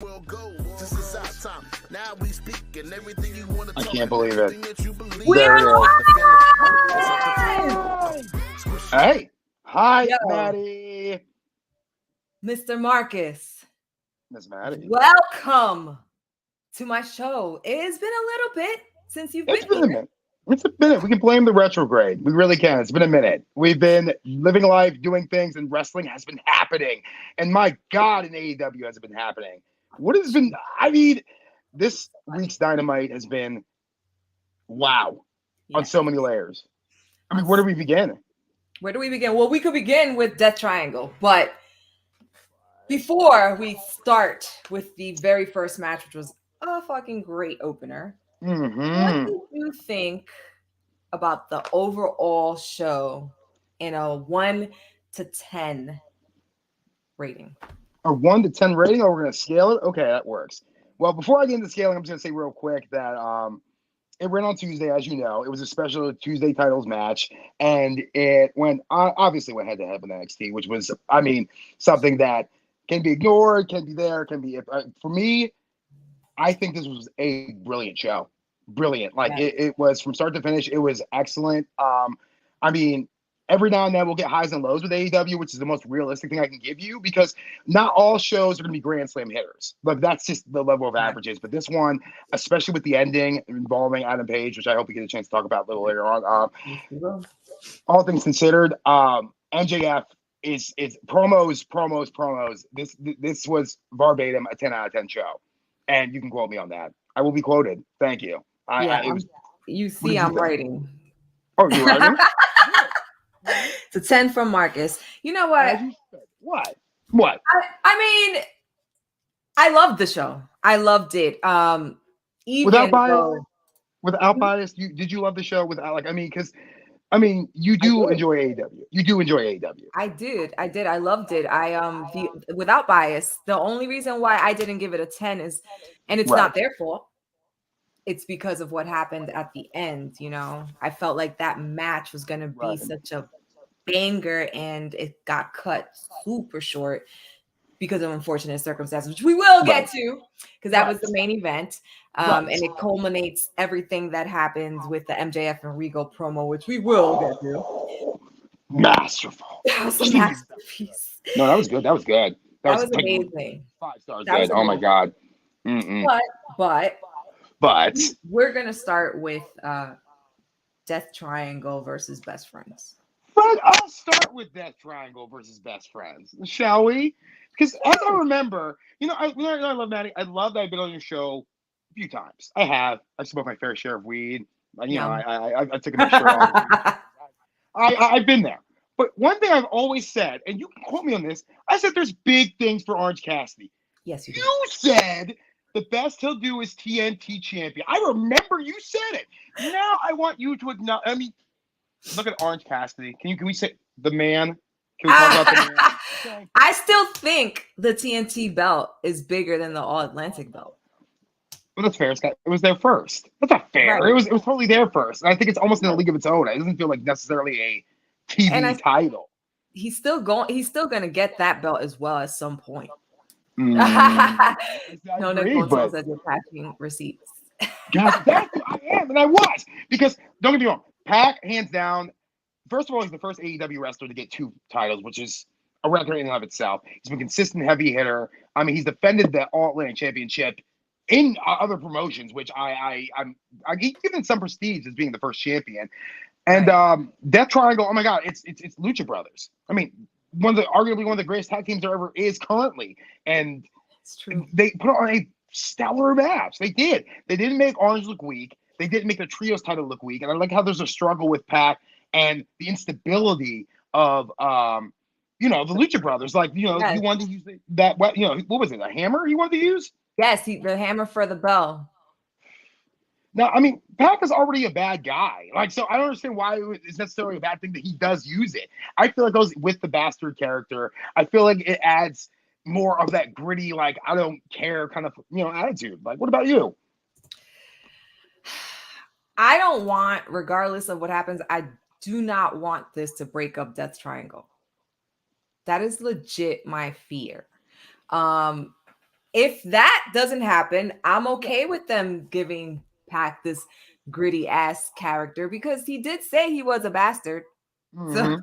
Will go. This is our time. Now we speak and everything you want to I talk. can't believe it. We're live. Hey, hi, Yo. Maddy. Mr. Marcus. Miss Maddy. Welcome to my show. It's been a little bit since you've It's been been a here. minute. It's a minute. We can blame the retrograde. We really can. It's been a minute. We've been living life, doing things, and wrestling has been happening. And my God, in AEW has been happening. What has been, I mean, this week's Dynamite has been wow on so many layers. I mean, where do we begin? Where do we begin? Well, we could begin with Death Triangle, but before we start with the very first match, which was a fucking great opener, what do you think about the overall show in a 1 to 10 rating? A 1 to 10 rating, or we're going to scale it? Okay, that works. Well, before I get into scaling, I'm just going to say real quick that it ran on Tuesday, as you know. It was a special Tuesday titles match, and it obviously went head-to-head with NXT, which was, I mean, something that can be ignored, can be there, can be... for me, I think this was a brilliant show. Brilliant. Like, it was from start to finish. It was excellent. I mean, every now and then we'll get highs and lows with AEW, which is the most realistic thing I can give you, because not all shows are going to be Grand Slam hitters. Like, that's just the level of averages. But this one, especially with the ending involving Adam Page, which I hope we get a chance to talk about a little later on. All things considered, MJF is promos. This was verbatim a 10 out of 10 show. And you can quote me on that. I will be quoted. Thank you. You see I'm writing. Oh, you're writing? It's a 10 from Marcus. You know what? What? I mean, I loved the show. I loved it. Without bias, did you love the show? You do enjoy AEW. You do enjoy AEW. I did. I loved it. Without bias, the only reason why I didn't give it a 10 is, and it's not their fault, it's because of what happened at the end. You know, I felt like that match was going to be such a banger, and it got cut super short because of unfortunate circumstances, which we will get to, because that was the main event. And it culminates everything that happens with the MJF and Regal promo, which we will get to. Masterful. That was a masterpiece. No, that was good. That was good. That was amazing. 5 stars good. Oh my God. But we're going to start with Death Triangle versus Best Friends. But I'll start with Death Triangle versus Best Friends, shall we? Because as I remember, I love Maddy. I love that I've been on your show a few times. I have. I've smoked my fair share of weed. I took a shirt off. I've been there. But one thing I've always said, and you can quote me on this, I said there's big things for Orange Cassidy. Yes, you did. You said the best he'll do is TNT champion. I remember you said it. Now I want you to acknowledge. I mean, look at Orange Cassidy. Can we say the man? Can we talk about the man? I still think the TNT belt is bigger than the All Atlantic belt. Well, that's fair. It was there first. That's not fair. Right. It was totally there first. And I think it's almost in a league of its own. It doesn't feel like necessarily a TV title. He's still going to get that belt as well at some point. No, Console says you're packing receipts. God, that's what I am, and I was. Because don't get me wrong, Pac, hands down, first of all, he's the first AEW wrestler to get 2 titles, which is a record in and of itself. He's been a consistent heavy hitter. I mean, he's defended the All Atlantic Championship in other promotions, which I'm given some prestige as being the first champion. And Death Triangle, oh my God, it's Lucha Brothers. I mean, arguably one of the greatest tag teams there ever is currently. And it's true. They put on a stellar match. They did. They didn't make Orange look weak. They didn't make the trios title look weak. And I like how there's a struggle with Pac and the instability of the Lucha Brothers. Like, he wanted to use what was it, a hammer he wanted to use? Yes, the hammer for the bell. Now, I mean, Pac is already a bad guy. Like, so I don't understand why it's necessarily a bad thing that he does use it. I feel like it goes with the bastard character. I feel like it adds more of that gritty, like, I don't care kind of, attitude. Like, what about you? I don't want, regardless of what happens, I do not want this to break up Death Triangle. That is legit my fear. if that doesn't happen, I'm okay with them giving Pac this gritty ass character because he did say he was a bastard. So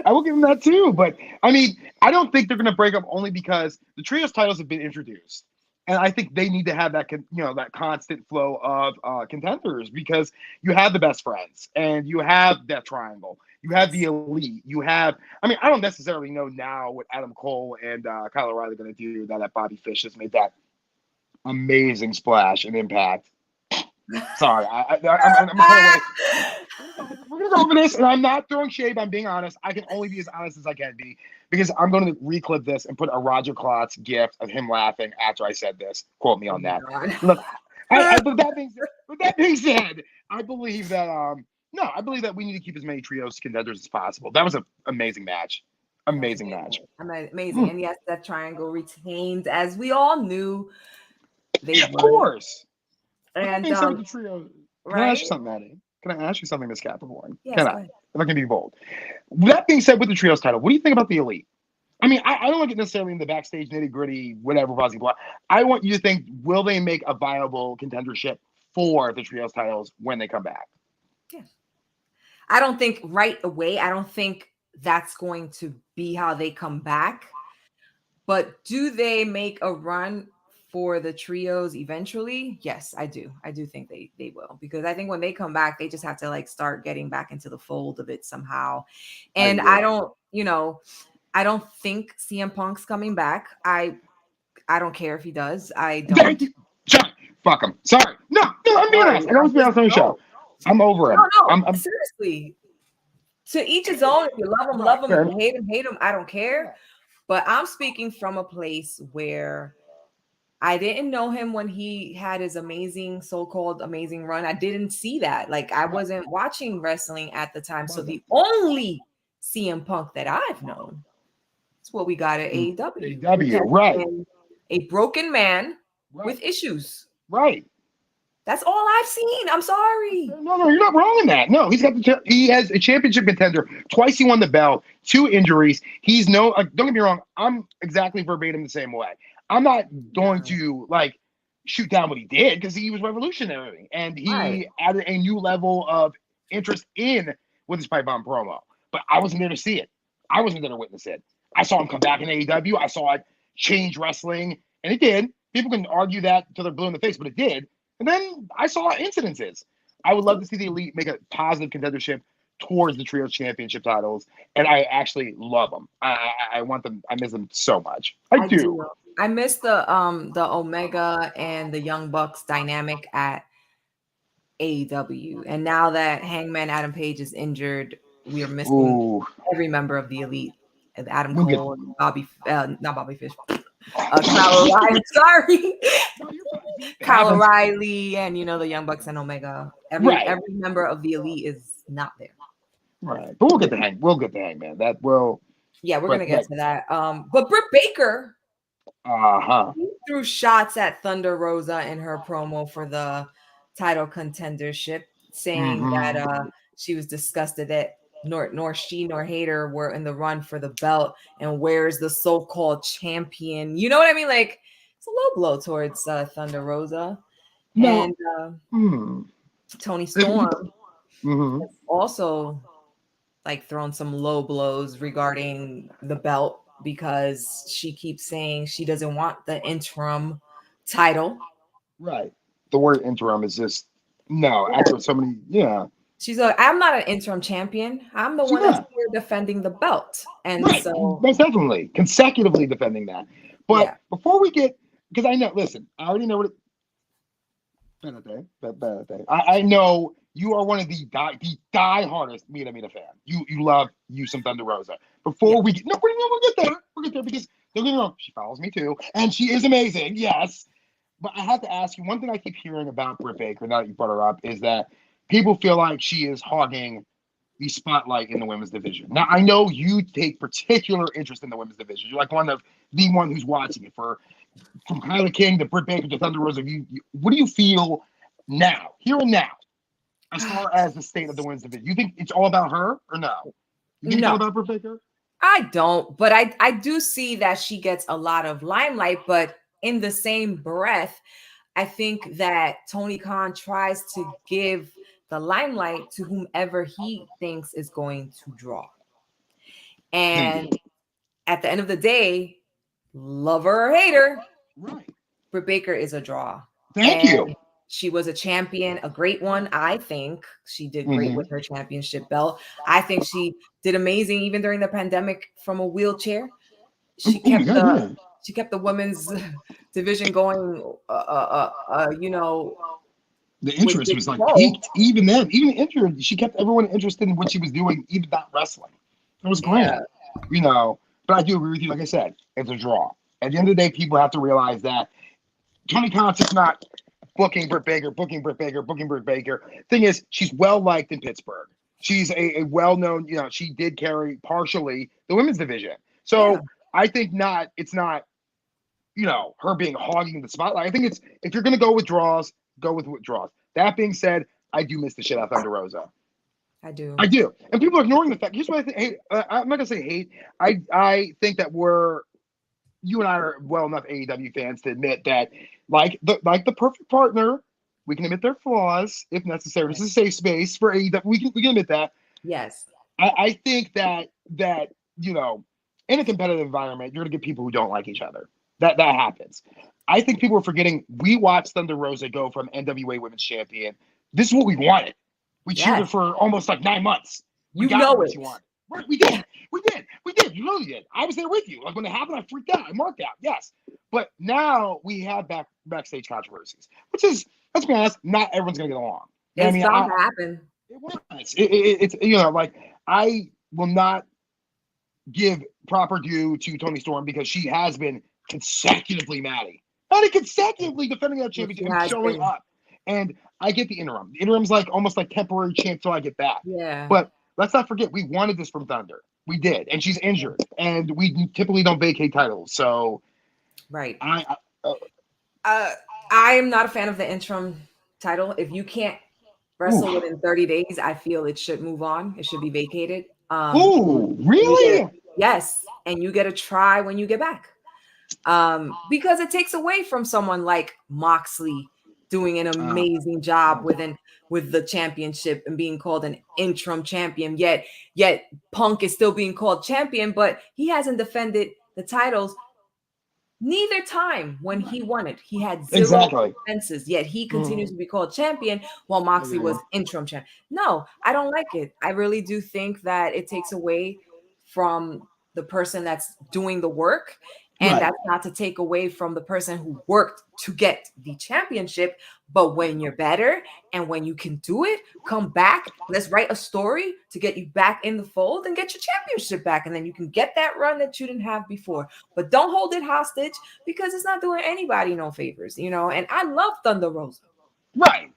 I will give him that too. But I mean, I don't think they're going to break up only because the trios titles have been introduced, and I think they need to have that that constant flow of contenders because you have the best friends and you have that triangle. You have the elite. You have. I mean, I don't necessarily know now what Adam Cole and Kyle O'Reilly are going to do now that Bobby Fish has made that amazing splash and impact. Sorry, I'm we're gonna go over this, and I'm not throwing shade. I'm being honest. I can only be as honest as I can be because I'm going to reclip this and put a Roger Klotz gift of him laughing after I said this. Quote me on that. Look, but that being said, I believe that I believe that we need to keep as many trios contenders as possible. That was an amazing match. Amazing match. Amazing. And yes, that triangle retained, as we all knew. Of course. And the trio. Can I ask you something, Maddy? Can I ask you something, Miss Capricorn? Yes, can I? If I can be bold. That being said, with the trios title, what do you think about the elite? I mean, I don't want to get necessarily in the backstage nitty gritty, whatever, blah, blah. I want you to think: will they make a viable contendership for the trios titles when they come back? Yeah. I don't think right away. I don't think that's going to be how they come back. But do they make a run for the trios eventually? Yes, I do. I do think they will, because I think when they come back, they just have to like start getting back into the fold of it somehow. And I don't think CM Punk's coming back. I don't care if he does. I don't. John, fuck him. Sorry. No, I'm being honest. I don't be honest on the show. I'm over him. No, I'm seriously. To each his own. If you love him. If you hate him. I don't care. But I'm speaking from a place where I didn't know him when he had his so-called amazing run. I didn't see that. Like, I wasn't watching wrestling at the time. So the only CM Punk that I've known is what we got at AEW. AEW, right. A broken man with issues. Right. That's all I've seen. I'm sorry. No, you're not wrong in that. No, he has a championship contender. Twice he won the belt. 2 injuries. He's don't get me wrong. I'm exactly verbatim the same way. I'm not going to shoot down what he did because he was revolutionary and he added a new level of interest with his pipe bomb promo. But I wasn't there to see it. I wasn't there to witness it. I saw him come back in AEW. I saw it change wrestling, and it did. People can argue that till they're blue in the face, but it did. And then I saw incidences. I would love to see the elite make a positive contendership towards the Trios Championship titles, and I actually love them. I want them. I miss them so much. I do. I miss the Omega and the Young Bucks dynamic at AEW, and now that Hangman Adam Page is injured, we are missing every member of the elite. Adam Cole, and not Bobby Fish. Kyle O'Reilly, sorry. Kyle O'Reilly and the Young Bucks and Omega. Every member of the elite is not there. Right. But we'll get the Hangman. That will. Yeah, we're gonna get to that. But Britt Baker threw shots at Thunder Rosa in her promo for the title contendership, saying that she was disgusted that nor she nor Hater were in the run for the belt, and where's the so-called champion? You know what I mean? Like, it's a low blow towards Thunder Rosa. No. And Tony Storm has also thrown some low blows regarding the belt, because she keeps saying she doesn't want the interim title. Right. The word interim is just after so many She's like, I'm not an interim champion. I'm the one that's here defending the belt. And so that's definitely consecutively defending that. But before we get, because I already know what I know you are one of the die-hardest Mina fan. You love some Thunder Rosa. Before we get we'll get there. We'll get there because don't get me wrong, she follows me too, and she is amazing. Yes. But I have to ask you, one thing I keep hearing about Britt Baker, now that you brought her up, is that people feel like she is hogging the spotlight in the women's division. Now, I know you take particular interest in the women's division. You're like the one who's watching it. From Kyla King to Britt Baker to Thunder Rosa. What do you feel now, here and now, as far as the state of the women's division? You think it's all about her or no? You think it's all about Britt Baker? I don't, but I do see that she gets a lot of limelight, but in the same breath, I think that Tony Khan tries to give the limelight to whomever he thinks is going to draw. And at the end of the day, lover or hater, Right. Britt Baker is a draw. Thank you. She was a champion, a great one. I think she did great with her championship belt. I think she did amazing even during the pandemic from a wheelchair. She kept the women's division going. The interest was like peaked. Even then, even injured, she kept everyone interested in what she was doing, even not wrestling. It was great. But I do agree with you. Like I said, it's a draw. At the end of the day, people have to realize that Tony Khan's just not booking Britt Baker. Thing is, she's well liked in Pittsburgh. She's a well-known, she did carry partially the women's division. So I think it's not, her being hogging the spotlight. I think it's, if you're going to go with draws, go with draws. That being said, I do miss the shit out of Thunder Rosa. I do. And people are ignoring the fact. Here's what I think. I'm not going to say hate. I think that you and I are well enough AEW fans to admit that, like the perfect partner, we can admit their flaws if necessary. This is a safe space for AEW. We can admit that. Yes. I think that in a competitive environment, you're going to get people who don't like each other. That happens. I think people are forgetting we watched Thunder Rosa go from NWA Women's Champion. This is what we wanted. We cheered her for almost like 9 months. We got what you wanted. Right, we did. You really did. I was there with you. Like when it happened, I freaked out. I marked out. Yes. But now we have backstage controversies, which is, let's be honest, not everyone's going to get along. It's bound to happen. It was. It's I will not give proper due to Toni Storm because she has been consecutively Maddy. Consecutively defending that championship and showing up. And I get the interim. The interim's like almost like temporary champ till I get back. Yeah. But let's not forget, we wanted this from Thunder. We did. And she's injured. And we typically don't vacate titles. So right. I am not a fan of the interim title. If you can't wrestle within 30 days, I feel it should move on. It should be vacated. Really? Yes. And you get a try when you get back. Because it takes away from someone like Moxley doing an amazing job with the championship and being called an interim champion. Yet Punk is still being called champion, but he hasn't defended the titles neither time when he won it. He had zero defenses, yet he continues to be called champion while Moxley was interim champion. No, I don't like it. I really do think that it takes away from the person that's doing the work. And that's not to take away from the person who worked to get the championship. But when you're better and when you can do it, come back. Let's write a story to get you back in the fold and get your championship back. And then you can get that run that you didn't have before. But don't hold it hostage because it's not doing anybody no favors, And I love Thunder Rosa. Right.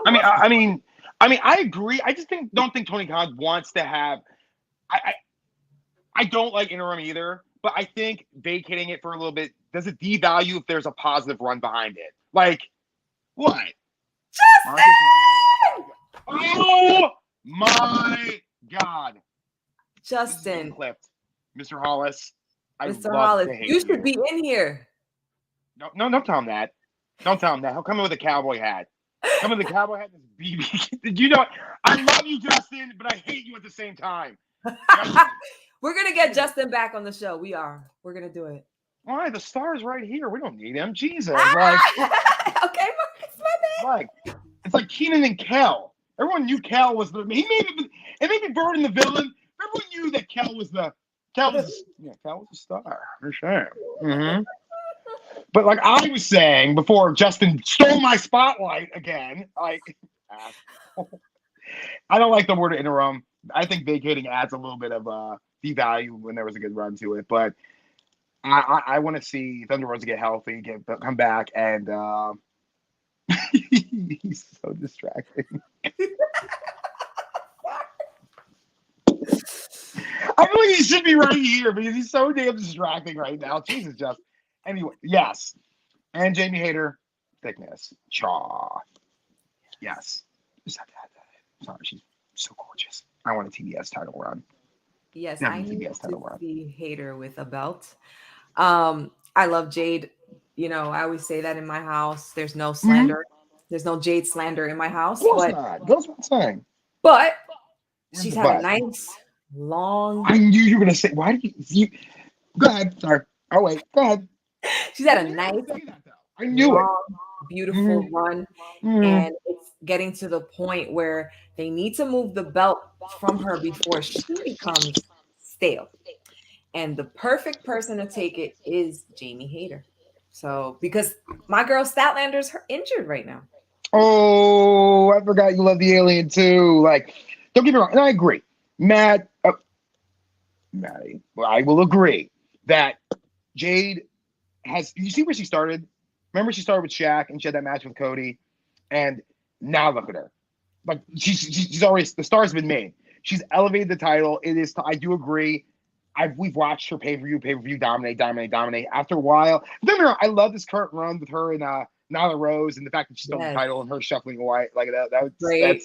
I mean, I agree. I just don't think Tony Khan wants to have. I don't like interim either. But I think vacating it for a little bit, does it devalue if there's a positive run behind it? Like, what? Justin! Oh, my God. Justin. Clipped. Mr. Hollis. Mr. Hollis, you should be in here. No, don't tell him that. Don't tell him that. He'll come in with a cowboy hat. Come in with a cowboy hat and this BB. Did you know? I love you, Justin, but I hate you at the same time. We're going to get Justin back on the show. We're going to do it. All right, the star is right here. We don't need him. Jesus. Okay, Marcus, my bad. It's like Keenan and Kel. Everyone knew Kel was the. He may have been. It may be Bird the villain. Everyone knew that Kel was the star for sure. Mm-hmm. But like I was saying before, Justin stole my spotlight again. I don't like the word interim. I think vacating adds a little bit of devalue when there was a good run to it, but I want to see Thunder Rosa get healthy, come back, and he's so distracting. I feel like he should be right here because he's so damn distracting right now. Jesus, Justin. Anyway, yes, and Jamie Hayter, thickness, chaw. Yes, just have to add that. Sorry, she's so gorgeous. I want a TBS title run. Yes, I need to see Hayter with a belt. I love Jade. I always say that in my house. There's no slander. There's no Jade slander in my house. Of course not. Goes without saying. But she's had a nice, long. I knew you were going to say, why did you? Go ahead. Sorry. Oh, wait. Go ahead. She's had a nice, I knew long, beautiful run. And it's getting to the point where they need to move the belt from her before she becomes stale. And the perfect person to take it is Jamie Hayter. So, because my girl Statlander's injured right now. Oh, I forgot you love the alien too. Like, don't get me wrong, and I agree. Maddy, well, I will agree that Jade has. You see where she started? Remember, she started with Shaq and she had that match with Cody, and now look at her. Like she's already, the star's been made. She's elevated the title. It is. I do agree. We've watched her pay-per-view dominate. After a while, don't get me wrong, I love this current run with her and Nyla Rose, and the fact that she stole the title and her shuffling away like that. That's great.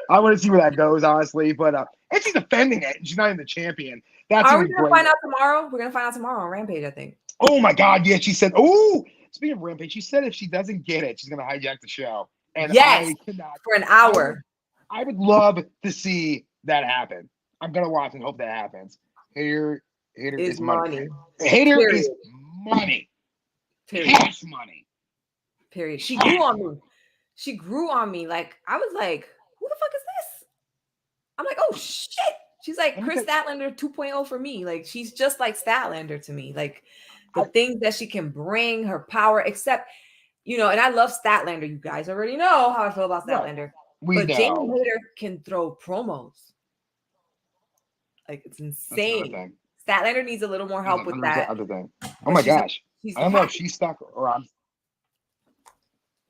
I want to see where that goes, honestly. But and she's defending it, and she's not even the champion. That's Are we gonna find out tomorrow? We're gonna find out tomorrow on Rampage, I think. Oh my God, yeah, she said. Oh, speaking of Rampage, she said if she doesn't get it, she's gonna hijack the show. And yes, for an hour. I would love to see that happen. I'm gonna watch and hope that happens. Hater is money. Hater is money. Cash money. Period. She grew on me. Like, I was like, who the fuck is this? I'm like, oh shit. She's like Chris Statlander 2.0 for me. Like, she's just like Statlander to me. Like, the things that she can bring, her power, except, and I love Statlander. You guys already know how I feel about Statlander. But Jamie Hayter can throw promos. Like, it's insane. Statlander needs a little more help with that. Other thing. Oh my gosh. I don't know if she's stuck or I'm.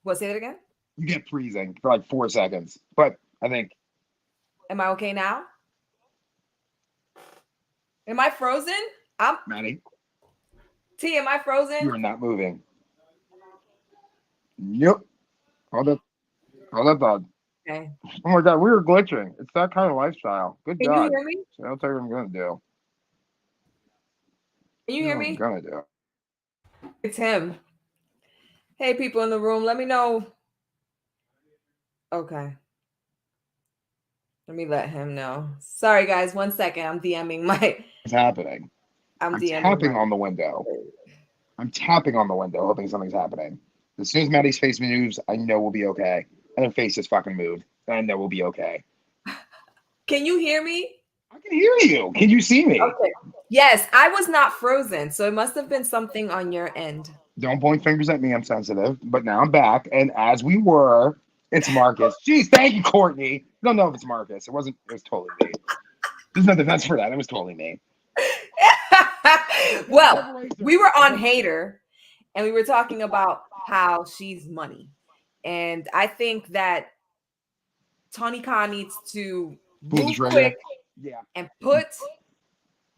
What, say that again? You get freezing for like 4 seconds. But I think. Am I okay now? Am I frozen? Maddy. T, am I frozen? You are not moving. Yep. Hold up, bud. Okay. Oh my God, we were glitching. It's that kind of lifestyle. Good Can God. you hear me? So I'll tell you what I'm gonna do. Can you hear me? I'm gonna do. It's him. Hey, people in the room, let me know. Okay. Let me let him know. Sorry, guys. 1 second. I'm DMing my. What's happening? I'm tapping on the window. I'm tapping on the window, hoping something's happening. As soon as Maddy's face moves, I know we'll be okay. And her face just fucking moved. And I know we'll be okay. Can you hear me? I can hear you. Can you see me? Okay. Yes, I was not frozen, so it must have been something on your end. Don't point fingers at me. I'm sensitive. But now I'm back. And as we were, it's Marcus. Jeez, thank you, Courtney. I don't know if it's Marcus. It wasn't. It was totally me. There's no defense for that. It was totally me. Well, we were on Hayter, and we were talking about how she's money. And I think that Tony Khan needs to move quick and put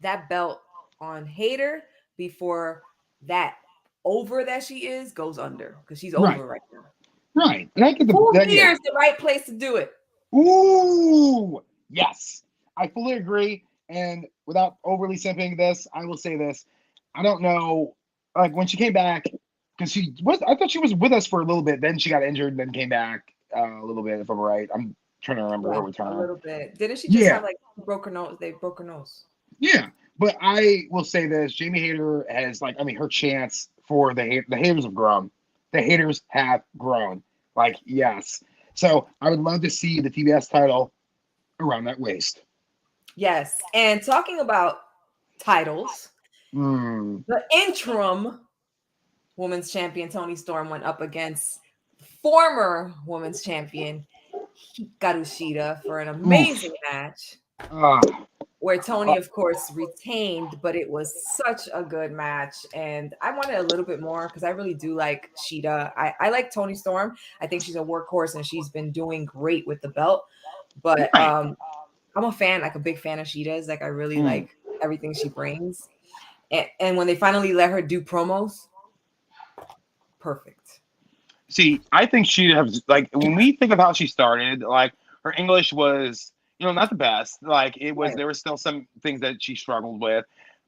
that belt on Hayter before that over that she is goes under, because she's over right now. Right. And I get the 2 years the right place to do it. Ooh, yes. I fully agree. And without overly simping this, I will say this. I don't know, like when she came back, because I thought she was with us for a little bit. Then she got injured, then came back a little bit, if I'm right. I'm trying to remember her return. A little bit. Didn't she just have like broke her nose? They broke her nose. Yeah. But I will say this. Jamie Hayter has her chance for the haters have grown. The haters have grown. Like, yes. So I would love to see the TBS title around that waist. Yes. And talking about titles, the interim women's champion Toni Storm went up against former women's champion Hikaru Shida for an amazing match. Where Toni, of course, retained, but it was such a good match. And I wanted a little bit more because I really do like Shida. I like Toni Storm. I think she's a workhorse and she's been doing great with the belt. But I'm a fan, like a big fan of Shida's. Like, I really like everything she brings. And when they finally let her do promos, perfect. See, I think Shida has, like, when we think of how she started, like, her English was, not the best. Like, it was, there were still some things that she struggled with.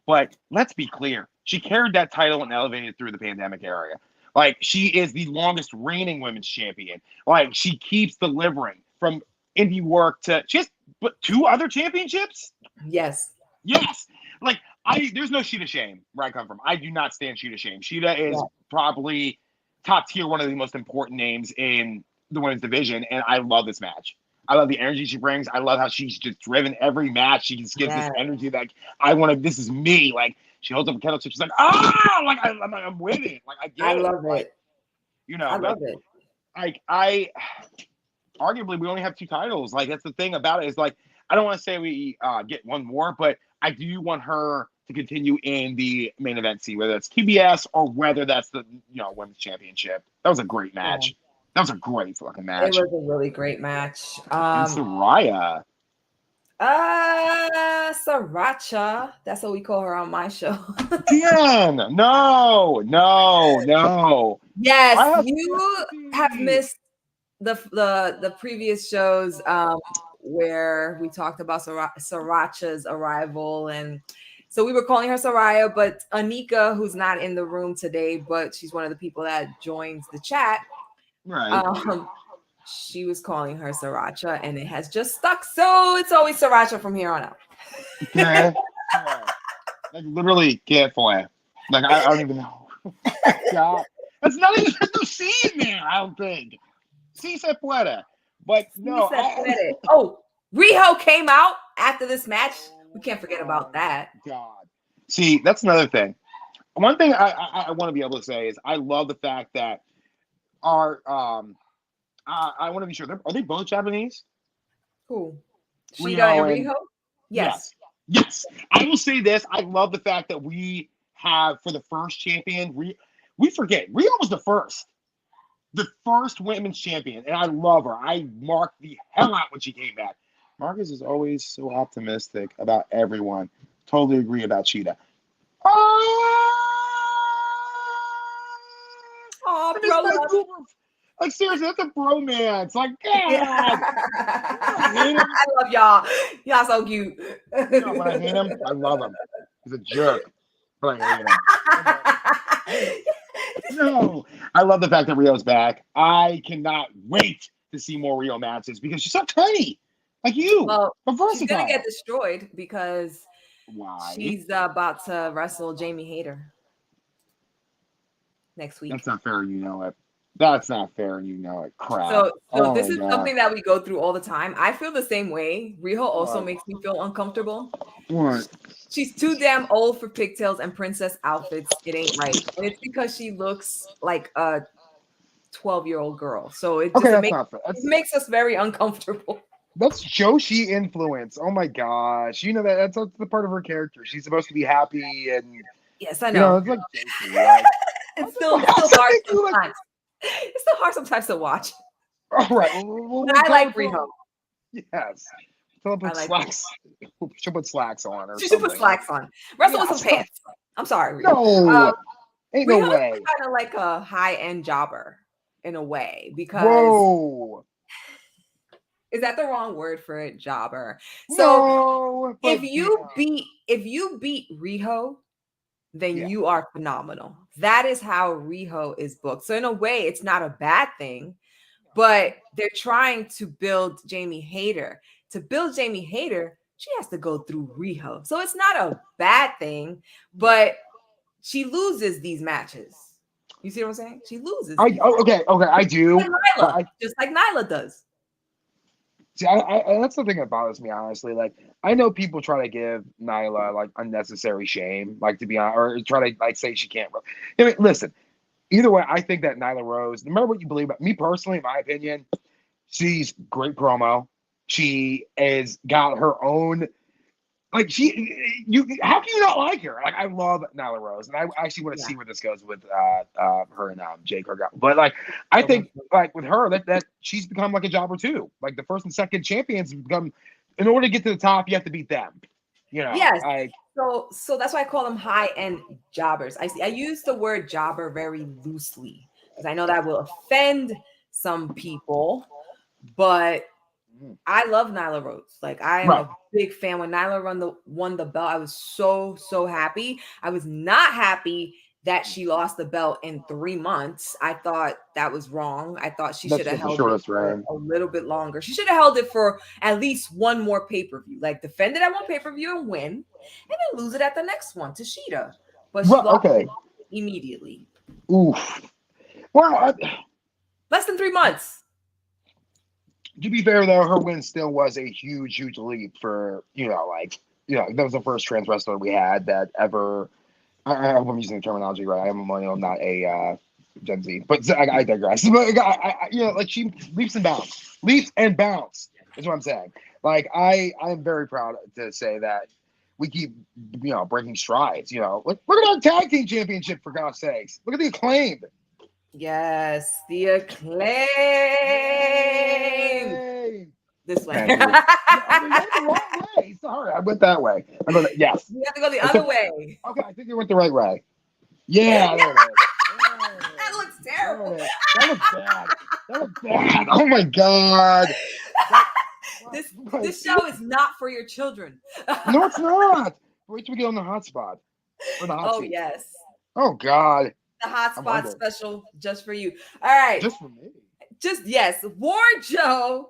But let's be clear. She carried that title and elevated through the pandemic era. Like, she is the longest reigning women's champion. Like, she keeps delivering from indie work to she has but 2 other championships? Yes. Yes. Like, there's no Sheeta shame where I come from. I do not stand Sheeta shame. Sheeta is probably top tier, one of the most important names in the women's division, and I love this match. I love the energy she brings. I love how she's just driven every match. She just gives this energy that this is me. Like, she holds up a kettle, she's like, like I'm winning. Like, I get it. I love it. You know, I love it. Like, arguably we only have 2 titles. Like, that's the thing about it is, like, I don't want to say we get one more, but I do want her to continue in the main event scene, whether it's TBS or whether that's the women's championship. That was a great match. Yeah. That was a great fucking match. It was a really great match. And Saraya. Sriracha. That's what we call her on my show. Dan, no. Yes, you have missed the previous shows where we talked about Sriracha's arrival, and so we were calling her Saraya, but Anika, who's not in the room today, but she's one of the people that joins the chat. Right. She was calling her Sriracha, and it has just stuck. So it's always Sriracha from here on out. Yeah. Like, literally, careful. Like, I don't even know. God. That's not even the scene, man. I don't think. Si se puede. But no. Oh, Riho came out after this match. We can't forget about that. God. See, that's another thing. One thing I want to be able to say is I love the fact that our I want to be sure. Are they both Japanese? Who? Shida and Riho? Yes. I will say this. I love the fact that we have, for the first champion, we forget. Riho was the first women's champion, and I love her. I marked the hell out when she came back. Marcus is always so optimistic about everyone. Totally agree about Cheetah. Oh, bro. Like, seriously, that's a bromance. Like, God. I love y'all. Y'all so cute. When I hate him, I love him. He's a jerk. But I hate him. No. I love the fact that Rio's back. I cannot wait to see more Rio matches because she's so tiny. Like you. Well, she's going to get destroyed because she's about to wrestle Jamie Hayter next week. That's not fair, you know it. That's not fair, you know it. Crap. So this is something that we go through all the time. I feel the same way. Riho also makes me feel uncomfortable. What? She's too damn old for pigtails and princess outfits. It ain't right. And it's because she looks like a 12-year-old girl. So it just makes us very uncomfortable. That's Joshi influence. Oh my gosh. You know that's the part of her character. She's supposed to be happy and yes, I know. It's like Joshi, right? It's still hard sometimes. It's still hard sometimes to watch. All right. But I like Riho. Yes. She'll put slacks. She'll put slacks on. She should put slacks on. Wrestle with some pants. I'm sorry, Riho. No. Ain't Riho no way. is kind of like a high-end jobber in a way because. Whoa. Is that the wrong word for it, jobber? So no, if you beat Riho, then you are phenomenal. That is how Riho is booked. So in a way, it's not a bad thing, but they're trying to build Jamie Hayter. To build Jamie Hayter, she has to go through Riho. So it's not a bad thing, but she loses these matches. You see what I'm saying? She loses. Okay, I do. Just like Nyla does. See, that's the thing that bothers me, honestly. Like, I know people try to give Nyla like unnecessary shame, like to be honest, or try to like say she can't. I mean, listen, either way, I think that Nyla Rose, no matter what you believe about me personally, in my opinion, she's great promo. She has got her own. Like how can you not like her? Like, I love Nyla Rose, and I actually want to see where this goes with her and Jake Hergal. But like, I think like with her that she's become like a jobber too. Like the first and second champions have become. In order to get to the top, you have to beat them. You know. Yes. So that's why I call them high-end jobbers. I use the word jobber very loosely because I know that will offend some people, but I love Nyla Rose. Like I am a big fan. When Nyla won the belt, I was so happy. I was not happy that she lost the belt in 3 months. I thought that was wrong. I thought she should have held it for a little bit longer. She should have held it for at least one more pay-per-view. Like defend it at one pay-per-view and win, and then lose it at the next one to Shida. But she lost it immediately. Oof. Well, less than 3 months. To be fair, though, her win still was a huge leap for, that was the first trans wrestler we had that ever. I hope I'm using the terminology right. I am a millennial, not a Gen Z, but I digress. But she leaps and bounds is what I'm saying. Like I am very proud to say that we keep, breaking strides. Look at our tag team championship, for God's sakes. Look at the Acclaimed. Yes, the Acclaimed. This way. I went the wrong way. Sorry, I went that way. Yes. You have to go the other way. Okay, I think you went the right way. Yeah, there it is. That looks terrible. That looks bad. Oh my God. This show is not for your children. No, it's not. Wait till we get on the hot spot. Or the hot seat. Yes. Oh God. The hot spot special just for you. All right. Just for me. Yes. War Joe.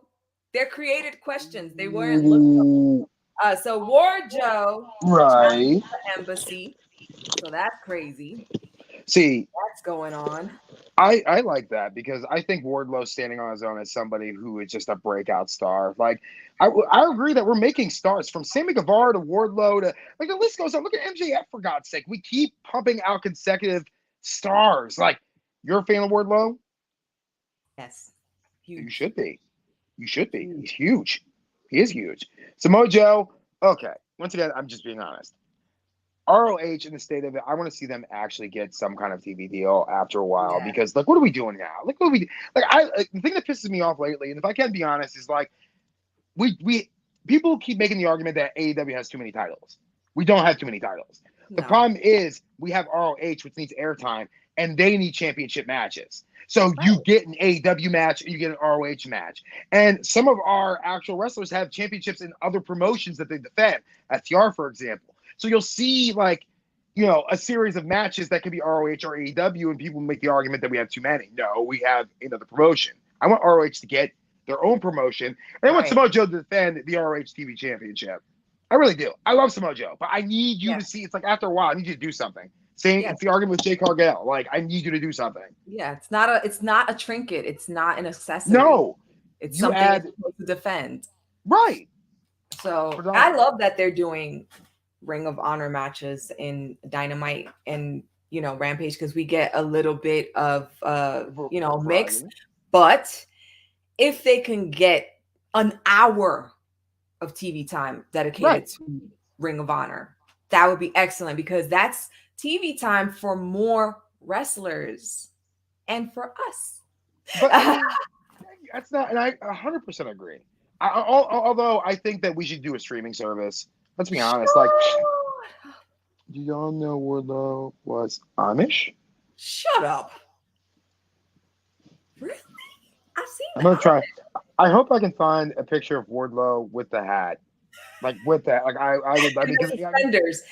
They're created questions. They weren't looked up. So War Joe. Right. The embassy. So that's crazy. See. What's going on? I like that because I think Wardlow standing on his own as somebody who is just a breakout star. Like, I agree that we're making stars from Sammy Guevara to Wardlow to, like, the list goes on. Look at MJF, for God's sake. We keep pumping out consecutive stars. Like, you're a fan of Wardlow? Yes. Huge. You should be. He's huge. He is huge. Samoa Joe, okay. Once again, I'm just being honest. ROH in the state of it, I want to see them actually get some kind of TV deal after a while because, like, what are we doing now? Like, what are we the thing that pisses me off lately, and if I can be honest, is like we people keep making the argument that AEW has too many titles. We don't have too many titles. No. The problem is we have ROH, which needs airtime, and they need championship matches. So you get an AEW match and you get an ROH match. And some of our actual wrestlers have championships in other promotions that they defend. FTR, for example. So you'll see, like, a series of matches that could be ROH or AEW, and people make the argument that we have too many. No, we have another promotion. I want ROH to get their own promotion, and I want Samoa Joe to defend the ROH TV Championship. I really do. I love Samoa Joe, but I need you to see. It's like after a while, I need you to do something. It's the argument with Jay Cargill. Like, I need you to do something. Yeah, it's not a trinket. It's not an accessory. No, it's something you're supposed to defend. Right. So I love that they're doing Ring of Honor matches in Dynamite and Rampage because we get a little bit of mix. But if they can get an hour of TV time dedicated to Ring of Honor, that would be excellent because that's TV time for more wrestlers and for us. But that's not, and I 100% agree. Although I think that we should do a streaming service. Let's be honest. Like, do y'all know Wardlow was Amish? Shut up. Really? I've seen that. I'm gonna try. I hope I can find a picture of Wardlow with the hat, like with that. Like I mean, suspenders.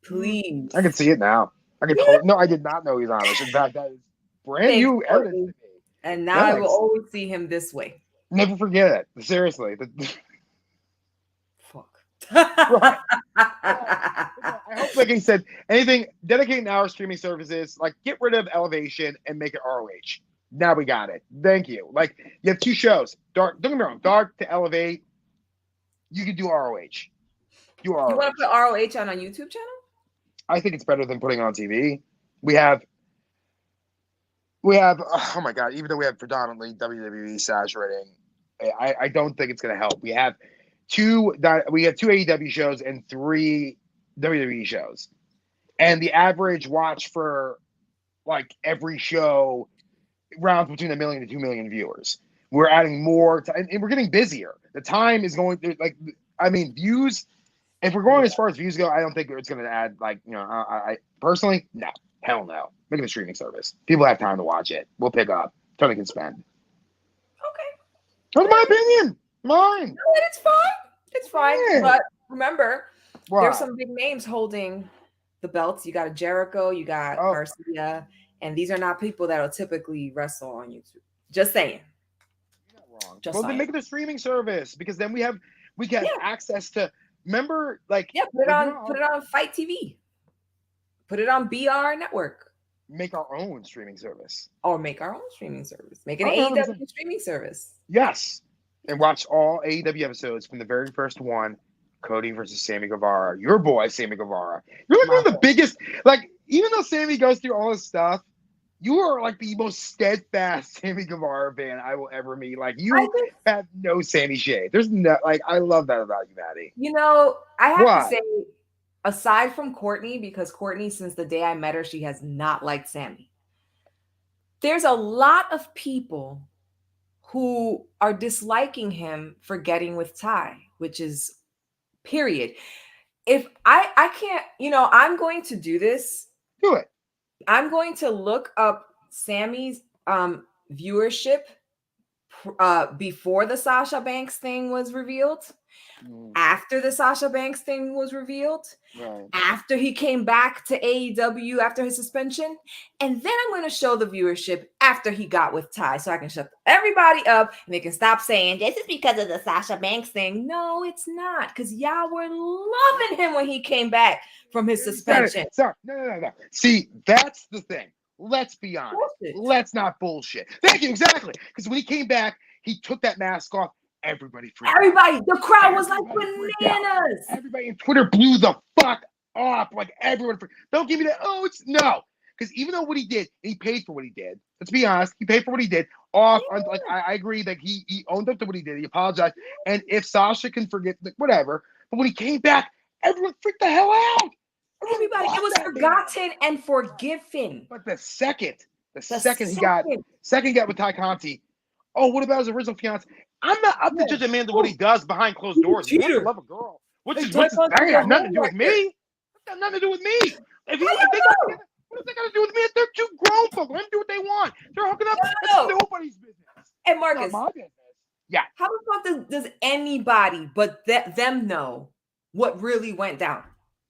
Please. I can see it now. No, I did not know he's Amish. In fact, that is brand new evidence. And now I will always see him this way. Never forget it. Seriously. Fuck. Right. I hope, like he said, anything, dedicate an hour streaming services, like get rid of Elevation and make it ROH. Now we got it. Thank you. Like, you have two shows. Dark, don't get me wrong, Dark to Elevate. You can do ROH. You want to put ROH on a YouTube channel? I think it's better than putting it on TV. We have, oh my God, even though we have predominantly WWE saturating, I don't think it's going to help. We have two AEW shows and 3 WWE shows. And the average watch for like every show rounds between 1 million to 2 million viewers. We're adding more and we're getting busier. The time is going through, like, I mean, views. If we're going as far as views go, I don't think it's going to add, like, I personally, no, hell no. Make it a streaming service. People have time to watch it. We'll pick up. Tony can spend. Okay. That's my opinion. Mine. No, it's fine. It's fine. Yeah. But remember, What? there's some big names holding the belts. You got a Jericho, you got Garcia, and these are not people that will typically wrestle on YouTube. Just saying. You're not wrong. Well, then make it a streaming service because then we get access to. Remember, like put it on Fight TV. Put it on BR Network. Make our own streaming service. Or make our own streaming service. Make an AEW streaming service. Yes. And watch all AEW episodes from the very first one. Cody versus Sammy Guevara. Your boy, Sammy Guevara. You're like one of the biggest, like, even though Sammy goes through all this stuff, you are like the most steadfast Sammy Guevara fan I will ever meet. Like, you have no Sammy shade. There's no, like, I love that about you, Maddy. You know, I have to say, aside from Courtney, because Courtney, since the day I met her, she has not liked Sammy. There's a lot of people who are disliking him for getting with Ty, which is period. If I can't, I'm going to do this. Do it. I'm going to look up Sammy's viewership before the Sasha Banks thing was revealed, after the Sasha Banks thing was revealed, after he came back to AEW after his suspension, and then I'm going to show the viewership after he got with Ty, so I can shut everybody up and they can stop saying this is because of the Sasha Banks thing. No, it's not, because y'all were loving him when he came back from his suspension. Sorry, no. See, that's the thing. Let's be honest. Let's not bullshit. Thank you, exactly. Because when he came back, he took that mask off. Everybody freaked out. The crowd was like bananas. Everybody in Twitter blew the fuck off. Like, everyone. Don't give me that. Oh, it's no. Because even though what he did, he paid for what he did. Let's be honest. He paid for what he did. I agree that he owned up to what he did. He apologized. And if Sasha can forget, whatever. But when he came back, everyone freaked the hell out. Everybody, it was forgotten and forgiven. But the second he got with Ty Conti, oh, what about his original fiance? I'm not up to judge a man to what he does behind closed doors. He wants to love a girl. That got nothing to do with me. That got nothing to do with me. If they got together, what does that got to do with me? They're two grown folks. Let them do what they want. They're hooking up. That's nobody's business. And Marcus, not my business. Yeah. How the fuck does anybody but them know what really went down?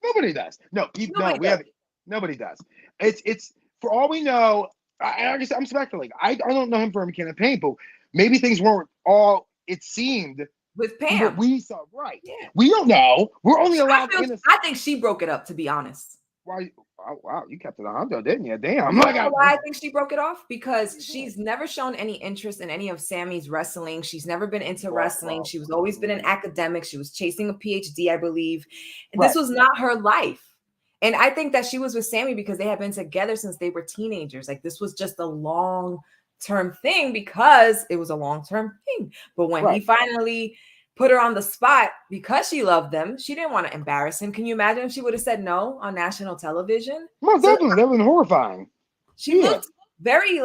Nobody does. Nobody does. It's for all we know. I'm speculating. I don't know him from a can of paint, but maybe things weren't all it seemed with Pam. What we saw, right? Yeah. We don't know. We're only allowed. I think she broke it up. To be honest. Why? Oh, wow, you kept it on Hondo, didn't you? Damn. You know why I think she broke it off? Because she's never shown any interest in any of Sammy's wrestling. She's never been into wrestling. She was always been an academic. She was chasing a PhD, I believe. And this was not her life. And I think that she was with Sammy because they had been together since they were teenagers. Like, this was just a long-term thing because it was a long-term thing. But when he finally put her on the spot because she loved them, she didn't want to embarrass him. Can you imagine if she would have said no on national television? Well, definitely. That would have been horrifying. She looked very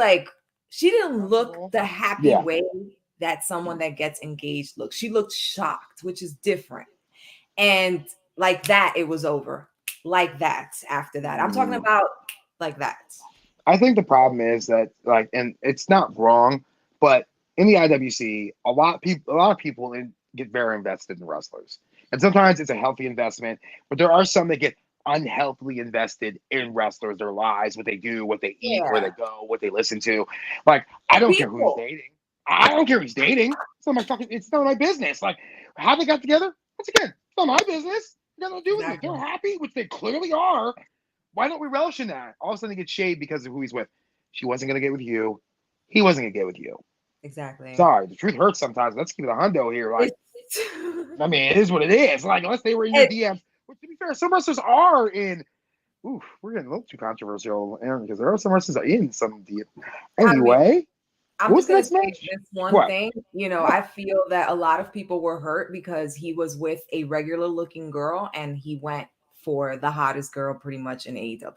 she didn't look the happy way that someone that gets engaged looks. She looked shocked, which is different. And like that, it was over. Like that after that. I'm talking about like that. I think the problem is that, and it's not wrong, but in the IWC, a lot of people get very invested in wrestlers. And sometimes it's a healthy investment, but there are some that get unhealthily invested in wrestlers, their lives, what they do, what they eat, where they go, what they listen to. Like, I don't care who he's dating. I don't care who he's dating. It's not my business. Like, how they got together? Once again, it's not my business. It got nothing to do with it. They're happy, which they clearly are. Why don't we relish in that? All of a sudden they get shade because of who he's with. She wasn't going to get with you. He wasn't going to get with you. Exactly. Sorry, the truth hurts sometimes. Let's keep it a hundo here. Like, I mean, it is what it is. Like, unless they were in your DMs. Which, to be fair, some wrestlers are in. Oof, we're getting a little too controversial, Aaron, because there are some wrestlers in some DMs. Anyway. I'm just going to say this one thing. I feel that a lot of people were hurt because he was with a regular looking girl and he went for the hottest girl pretty much in AEW.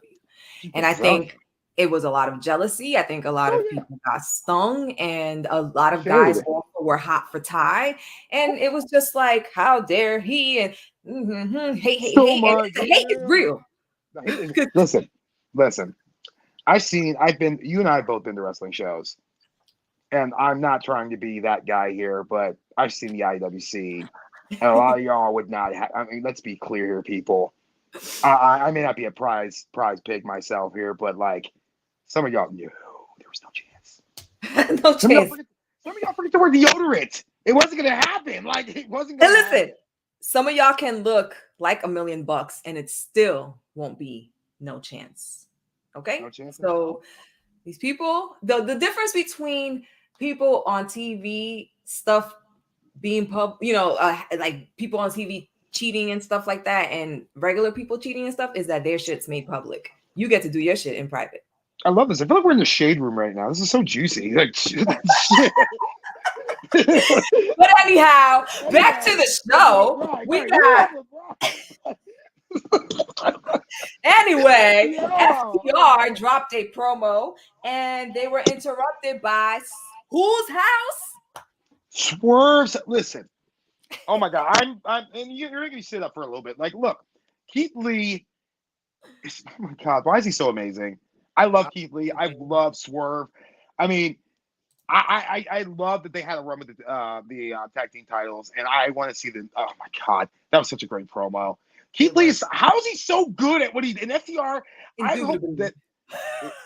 And I think it was a lot of jealousy. I think a lot of people got stung and a lot of guys also were hot for Ty. And it was just like, how dare he? And hate. The hate is real. Listen. You and I have both been to wrestling shows. and I'm not trying to be that guy here, but I've seen the IWC, and a lot of y'all would not. I mean, let's be clear here, people. I may not be a prize pig myself here, but like some of y'all knew there was no chance. No chance. Some of y'all forget to wear deodorant. It wasn't gonna happen. Like it wasn't And gonna listen, happen. some of y'all can look like $1 million and it still won't be no chance. Okay? No chance. So these people, the difference between people on TV stuff being like people on TV cheating and stuff like that, and regular people cheating and stuff, is that their shit's made public. You get to do your shit in private. I love this. I feel like we're in the shade room right now. This is so juicy. Like shit. But anyhow, back to the show. We got anyway. FTR dropped a promo, and they were interrupted by whose house? Swerves. Listen. Oh my God. I'm and you're gonna sit up for a little bit. Like, look, Keith Lee. Oh my God, why is he so amazing? I love Keith Lee. I love Swerve. I mean, I love that they had a run with the tag team titles, and I want to see them. Oh my God, that was such a great promo. Keith Lee is, how is he so good at what he in FTR? I hope that.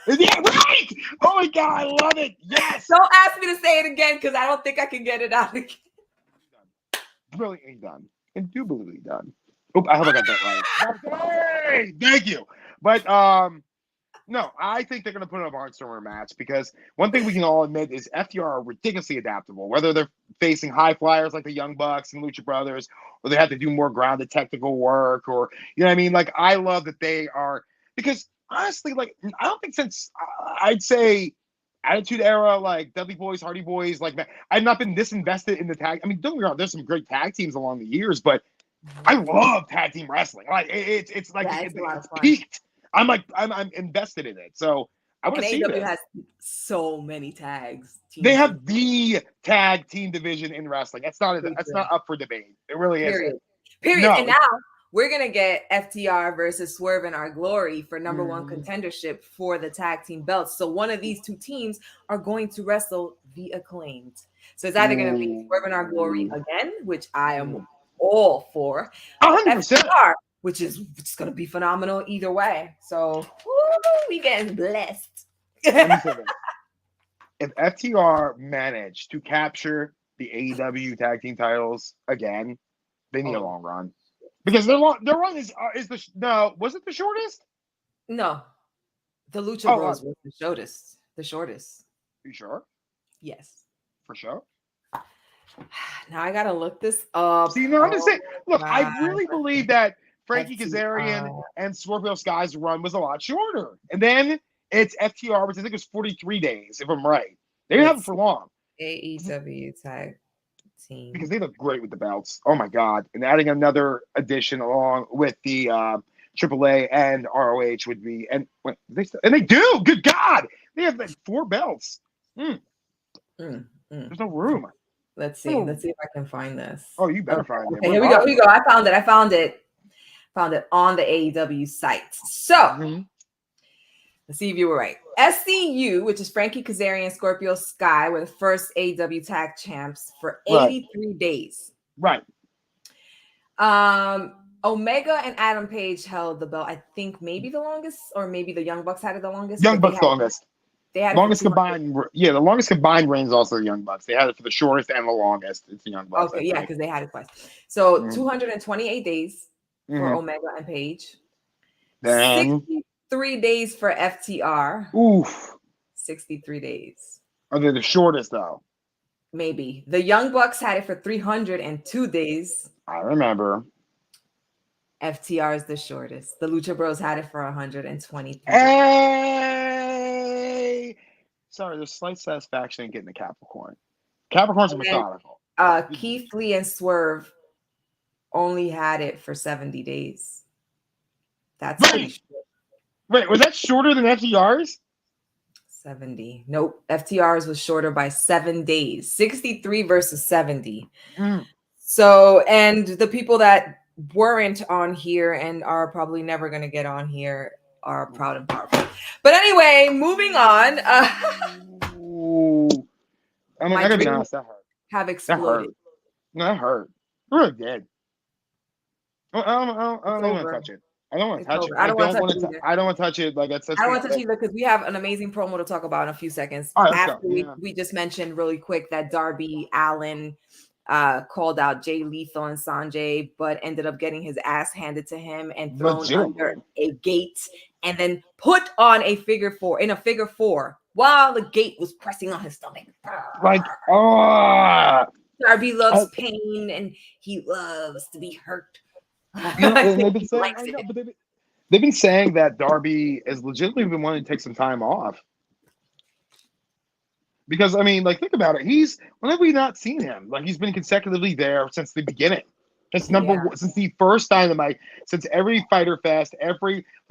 Yeah, right. Oh my God, I love it. Yes. Don't ask me to say it again because I don't think I can get it out again. Brilliantly done. Indubitably done. Oh, I hope I got that right. Hey, thank you. But no, I think they're going to put in a Barnstormer match because one thing we can all admit is FTR are ridiculously adaptable. Whether they're facing high flyers like the Young Bucks and Lucha Brothers, or they have to do more grounded technical work, or you know what I mean. Like I love that they are, because honestly, like I don't think since I'd say Attitude Era, like Dudley Boys, Hardy Boys, like I've not been this invested in the tag. I mean, don't get me wrong, there's some great tag teams along the years, but I love tag team wrestling. Like it's like it's peaked. I'm invested in it. So I want to see AEW this. has so many tags. They have the tag team division in wrestling. That's not up for debate. It really Period. isn't. Period. No. And now we're gonna get FTR versus Swerve in Our Glory for number one contendership for the tag team belts. So one of these two teams are going to wrestle the Acclaimed. So it's either gonna be Swerve in Our Glory again, which I am all for, 100%. FTR, which is it's gonna be phenomenal either way. So we getting blessed. Let me say this. If FTR managed to capture the AEW tag team titles again, they need a long run. Because their run is was it the shortest? No, the Lucha Bros was the shortest. You sure? Yes, for sure. Now I gotta look this up. See, no, I'm just saying. Look, I really believe that Frankie Kazarian and Scorpio Sky's run was a lot shorter, and then it's FTR, which I think was 43 days, if I'm right. They didn't have it for long. AEW tag team, because they look great with the belts. Oh my God! And adding another addition along with the AAA and ROH would be, and they do. Good God, they have like 4 belts. There's no room. Let's see. Let's see if I can find this. Oh, you better find it. Okay, here we go. I found it. Found it on the AEW site. So let's see if you were right. SCU, which is Frankie Kazarian and Scorpio Sky, were the first AEW tag champs for 83 days. Right. Omega and Adam Page held the belt, I think maybe the longest, or maybe the Young Bucks had it the longest. Young Bucks longest. They had longest combined. Yeah, the longest combined reign is also the Young Bucks. They had it for the shortest and the longest. It's the Young Bucks. Okay, yeah, because they had it twice. So 228 days for Omega and Page. 63 days for FTR. Oof. 63 days. Are they the shortest though? Maybe. The Young Bucks had it for 302 days. I remember. FTR is the shortest. The Lucha Bros had it for 123. Hey! Sorry, there's slight satisfaction in getting the Capricorn. Capricorns are methodical. Keith Lee and Swerve only had it for 70 days. That's pretty short. Wait, was that shorter than FTR's? 70. Nope. FTR's was shorter by 7 days. 63 versus 70. So, and the people that weren't on here and are probably never going to get on here are proud and powerful. But anyway, moving on. I mean, My I gotta be dreams honest, that hurt. have That exploded. hurt. No, that hurt. It really did. I It's don't even want to over. touch it. I don't want to It's touch over. it. I I don't want don't to touch want it to. either. I don't want to touch it. Like that's I don't want to touch that. either because we have an amazing promo to talk about in a few seconds. All right, let's After go. Yeah. we just mentioned really quick that Darby Allin called out Jay Lethal and Sanjay, but ended up getting his ass handed to him and thrown under a gate, and then put on a figure four while the gate was pressing on his stomach. Like, Darby loves pain and he loves to be hurt. You know, and they've been saying, I know, but they've been saying that Darby is legitimately been wanting to take some time off. Because I mean, like, think about it. When have we not seen him? Like, he's been consecutively there since the beginning. Since since the first Dynamite, since every Fighter Fest,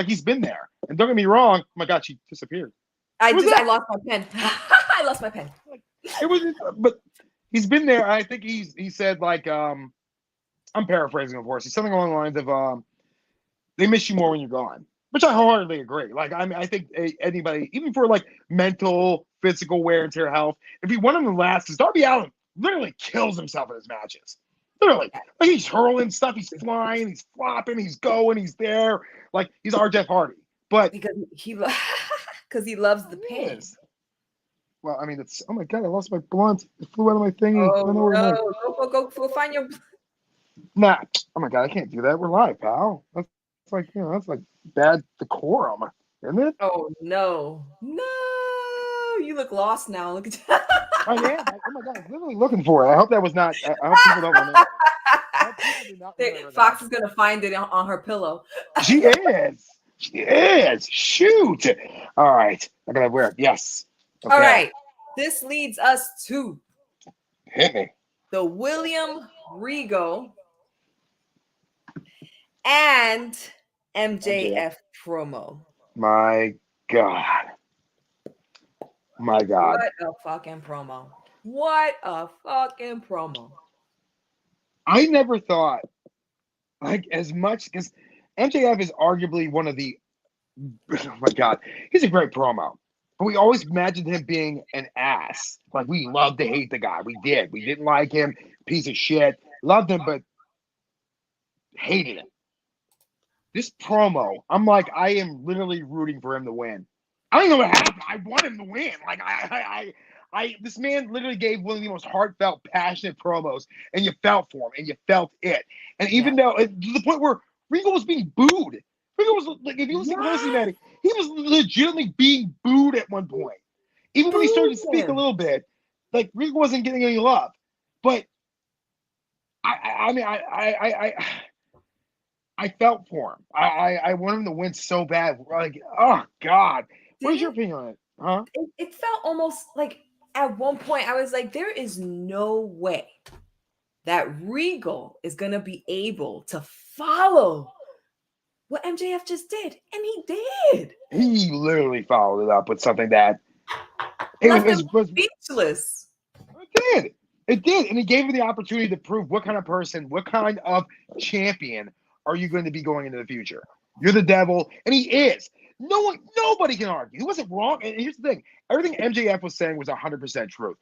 he's been there. And don't get me wrong, oh my God, she disappeared. I lost my pen. I lost my pen. It was, but he's been there. I think he said like, I'm paraphrasing, of course. He's something along the lines of, they miss you more when you're gone, which I wholeheartedly agree. Like, I mean, I think anybody, even for like mental, physical wear and tear health, if you want him to last, because Darby Allin literally kills himself in his matches. Literally, like he's hurling stuff, he's flying, he's flopping, he's going, he's there, like he's our Jeff Hardy. But because he loves the pain. Well, I mean, it's oh my God, I lost my blunt. It flew out of my thingy. Oh no, go find your. Nah, oh my God, I can't do that. We're live, pal. That's like that's like bad decorum, isn't it? Oh no, you look lost now. Look at. I am. Oh my God, I was literally looking for it. I hope that was not. I hope people don't remember. Fox is gonna find it on her pillow. She is. Shoot. All right, I gotta wear it. Yes. Okay. All right. This leads us to hit me. The William Regal and MJF promo. My God. What a fucking promo. I never thought, like, as much, because MJF is arguably one of the, oh my God, he's a great promo. But we always imagined him being an ass. Like, we loved to hate the guy. We did. We didn't like him. Piece of shit. Loved him, but hated him. This promo, I'm like, I am literally rooting for him to win. I don't know what happened. I want him to win. Like, this man literally gave one of the most heartfelt, passionate promos, and you felt for him, and you felt it. And even though, to the point where Regal was being booed. Regal was, like, if you listen closely, Maddy, he was legitimately being booed at one point. Even when he started to speak a little bit, like, Regal wasn't getting any love. But, I felt for him. I want him to win so bad. Like, oh God. What is your opinion on it? Huh? It felt almost like at one point I was like, there is no way that Regal is gonna be able to follow what MJF just did. And he did. He literally followed it up with something that was speechless. It did. And he gave him the opportunity to prove what kind of person, what kind of champion are you going to be going into the future? You're the devil, and he is. Nobody can argue. He wasn't wrong. And here's the thing: everything MJF was saying was 100% true.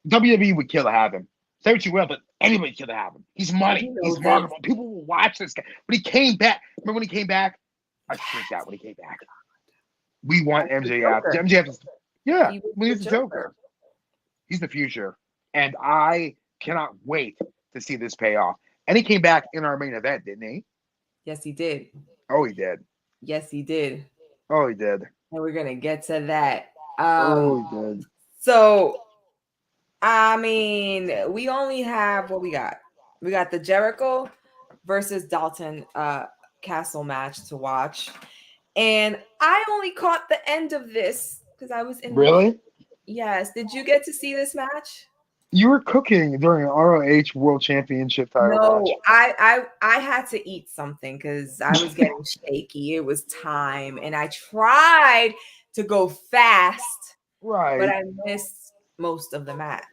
WWE would kill to have him. Say what you will, but anybody would kill to have him. He's money. He's marketable. People will watch this guy. But he came back. Remember when he came back? I freaked out when he came back. We want MJF. MJF is when he's the Joker. He's the future, and I cannot wait to see this pay off. And he came back in our main event, didn't he? Yes, he did. Oh, he did. Yes, he did. Oh, he did. And we're going to get to that. Oh, he did. So, I mean, we only have what we got. We got the Jericho versus Dalton Castle match to watch. And I only caught the end of this because I was in. Really? Yes. Did you get to see this match? You were cooking during an ROH World Championship title match. I had to eat something because I was getting shaky. It was time, and I tried to go fast, right? But I missed most of the match.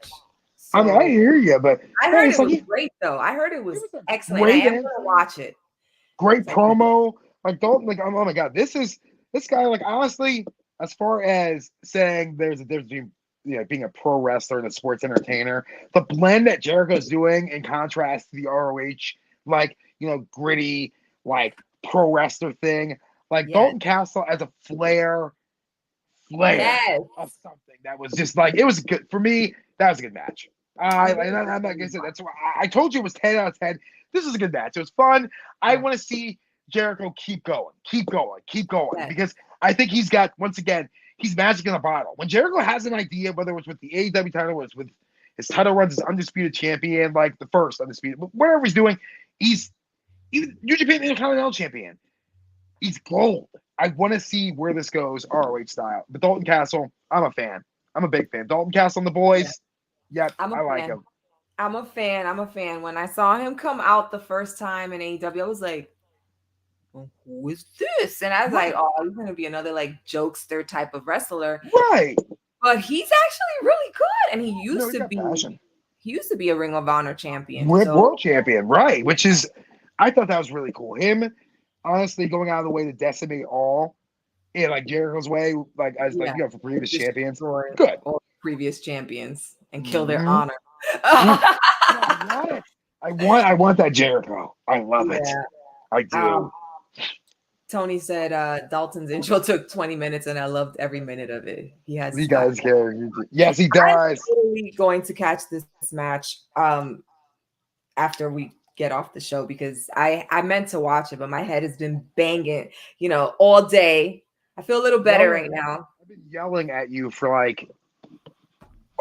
So, I mean, I hear you, but I heard it was great, though. I heard it was excellent. I am gonna watch it. Great promo. Like, don't like. Oh my God, this guy. Like, honestly, as far as saying there's a difference between being a pro wrestler and a sports entertainer. The blend that Jericho's doing in contrast to the ROH, gritty, pro wrestler thing. Dalton Castle as a flair of something that was just it was good for me. That was a good match. Like I said, that's why I told you it was 10 out of 10. This is a good match. It was fun. I want to see Jericho keep going because I think he's got, once again, he's magic in a bottle. When Jericho has an idea, whether it was with the AEW title, whether it's with his title runs as undisputed champion, the first undisputed, whatever he's doing, he's New Japan Intercontinental champion. He's gold. I want to see where this goes, ROH style. But Dalton Castle, I'm a fan. I'm a big fan. Dalton Castle and the boys, I like him. I'm a fan. When I saw him come out the first time in AEW, I was like, well, who is this? And I was like, oh, he's going to be another jokester type of wrestler. Right. But he's actually really good. And he used to be a Ring of Honor champion. World champion, right. Which is, I thought that was really cool. Him, honestly, going out of the way to decimate all in Jericho's way, for previous champions. Good. All previous champions and kill their honor. I want that Jericho. I love it. I do. Tony said Dalton's intro took 20 minutes and I loved every minute of it. He does care. Yes, he does. I'm totally going to catch this match after we get off the show because I meant to watch it, but my head has been banging, all day. I feel a little better right now. I've been yelling at you for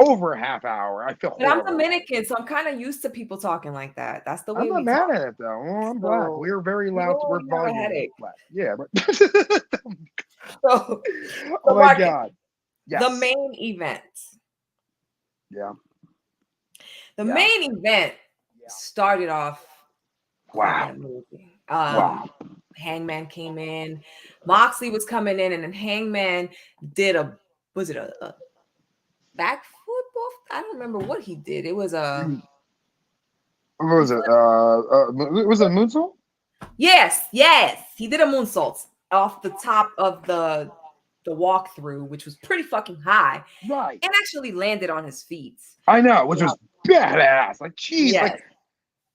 over a half hour. I feel horrible. But I'm Dominican, so I'm kind of used to people talking like that. That's the way I'm not mad at it though. Well, I'm black. We're very loud. We're volume. Yeah, but oh my God. Yes. The main event. Yeah. The main event started off. Wow. Hangman came in. Moxley was coming in, and then Hangman did a back foot off? I don't remember what he did. It was a. What was it? Was it a moonsault? Yes. He did a moonsault off the top of the walkthrough, which was pretty fucking high. Right. And actually landed on his feet. I know, which was badass. Geez. Yes.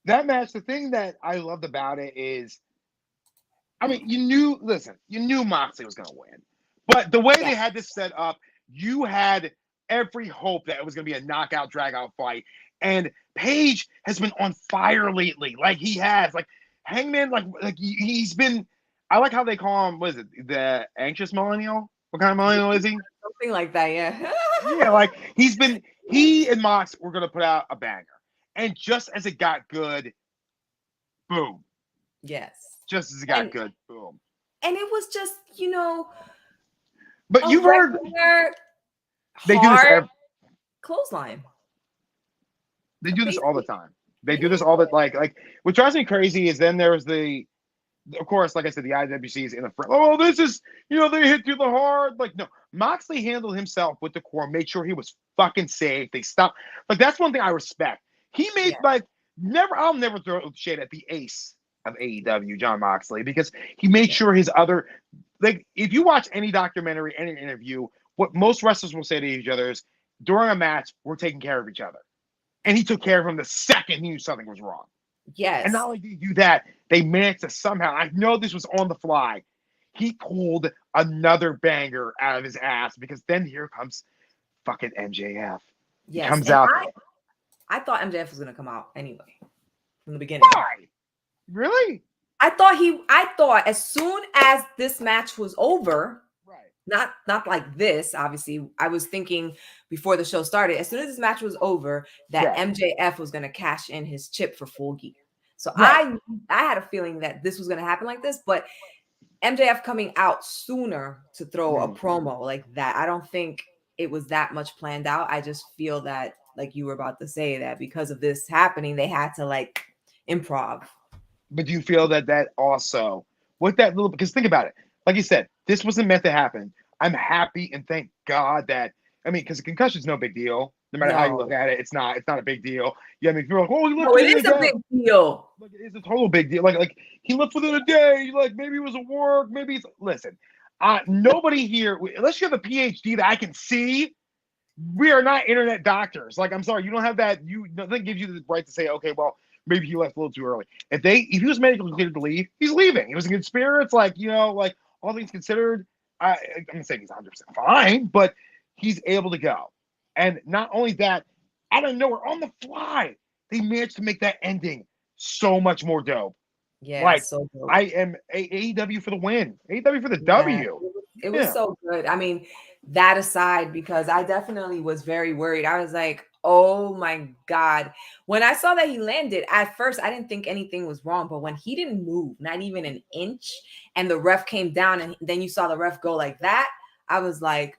That match, the thing that I loved about it is, you knew Moxley was going to win. But the way they had this set up, you had every hope that it was going to be a knockout, drag-out fight. And Page has been on fire lately. He has. Hangman, he's been, I like how they call him, what is it, the anxious millennial? What kind of millennial is he? Something like that, yeah. Yeah, he and Mox were going to put out a banger. And just as it got good, boom. Yes. Just as it got good, boom. And it was just, But you've heard they do this clothesline. They do this all the time. They do this all the what drives me crazy is then there's of course, like I said, the IWC is in the front. Oh, this is, they hit through the heart. No, Moxley handled himself with the core, made sure he was fucking safe. They stopped. That's one thing I respect. He made I'll never throw shade at the ace of AEW, Jon Moxley, because he made sure his other, if you watch any documentary, any interview, what most wrestlers will say to each other is, during a match, we're taking care of each other. And he took care of him the second he knew something was wrong. Yes. And not only did he do that, they managed to somehow, I know this was on the fly, he pulled another banger out of his ass, because then here comes fucking MJF. Yes. He comes out. I thought MJF was going to come out anyway from the beginning. Why? Really? I thought as soon as this match was over, right? Not like this, obviously. I was thinking before the show started, as soon as this match was over, that MJF was going to cash in his chip for Full Gear. So I had a feeling that this was going to happen like this, but MJF coming out sooner to throw a promo like that, I don't think it was that much planned out. I just feel that, like you were about to say, that because of this happening, they had to improv. But do you feel that also, with that little, because think about it, like you said, this wasn't meant to happen. I'm happy and thank God that, because a concussion is no big deal. No matter how you look at it, it's not a big deal. Yeah, if you're like, oh, it is a big deal. It is a total big deal. Like he left within a day. Maybe it was at work. Maybe it's, listen, nobody here, unless you have a PhD that I can see, we are not internet doctors. Like, I'm sorry, you don't have that. Nothing gives you the right to say, okay, well, maybe he left a little too early. If he was medically cleared to leave, he's leaving. He was in good spirits. Like, like all things considered, I'm gonna say he's 100% fine, but he's able to go. And not only that, out of nowhere, on the fly, they managed to make that ending so much more dope. Yeah, like, so dope. I am AEW for the win. AEW for the W. It was so good. I mean, that aside, because I definitely was very worried. I was like, oh my God. When I saw that he landed, at first I didn't think anything was wrong. But when he didn't move, not even an inch, and the ref came down and then you saw the ref go like that, I was like,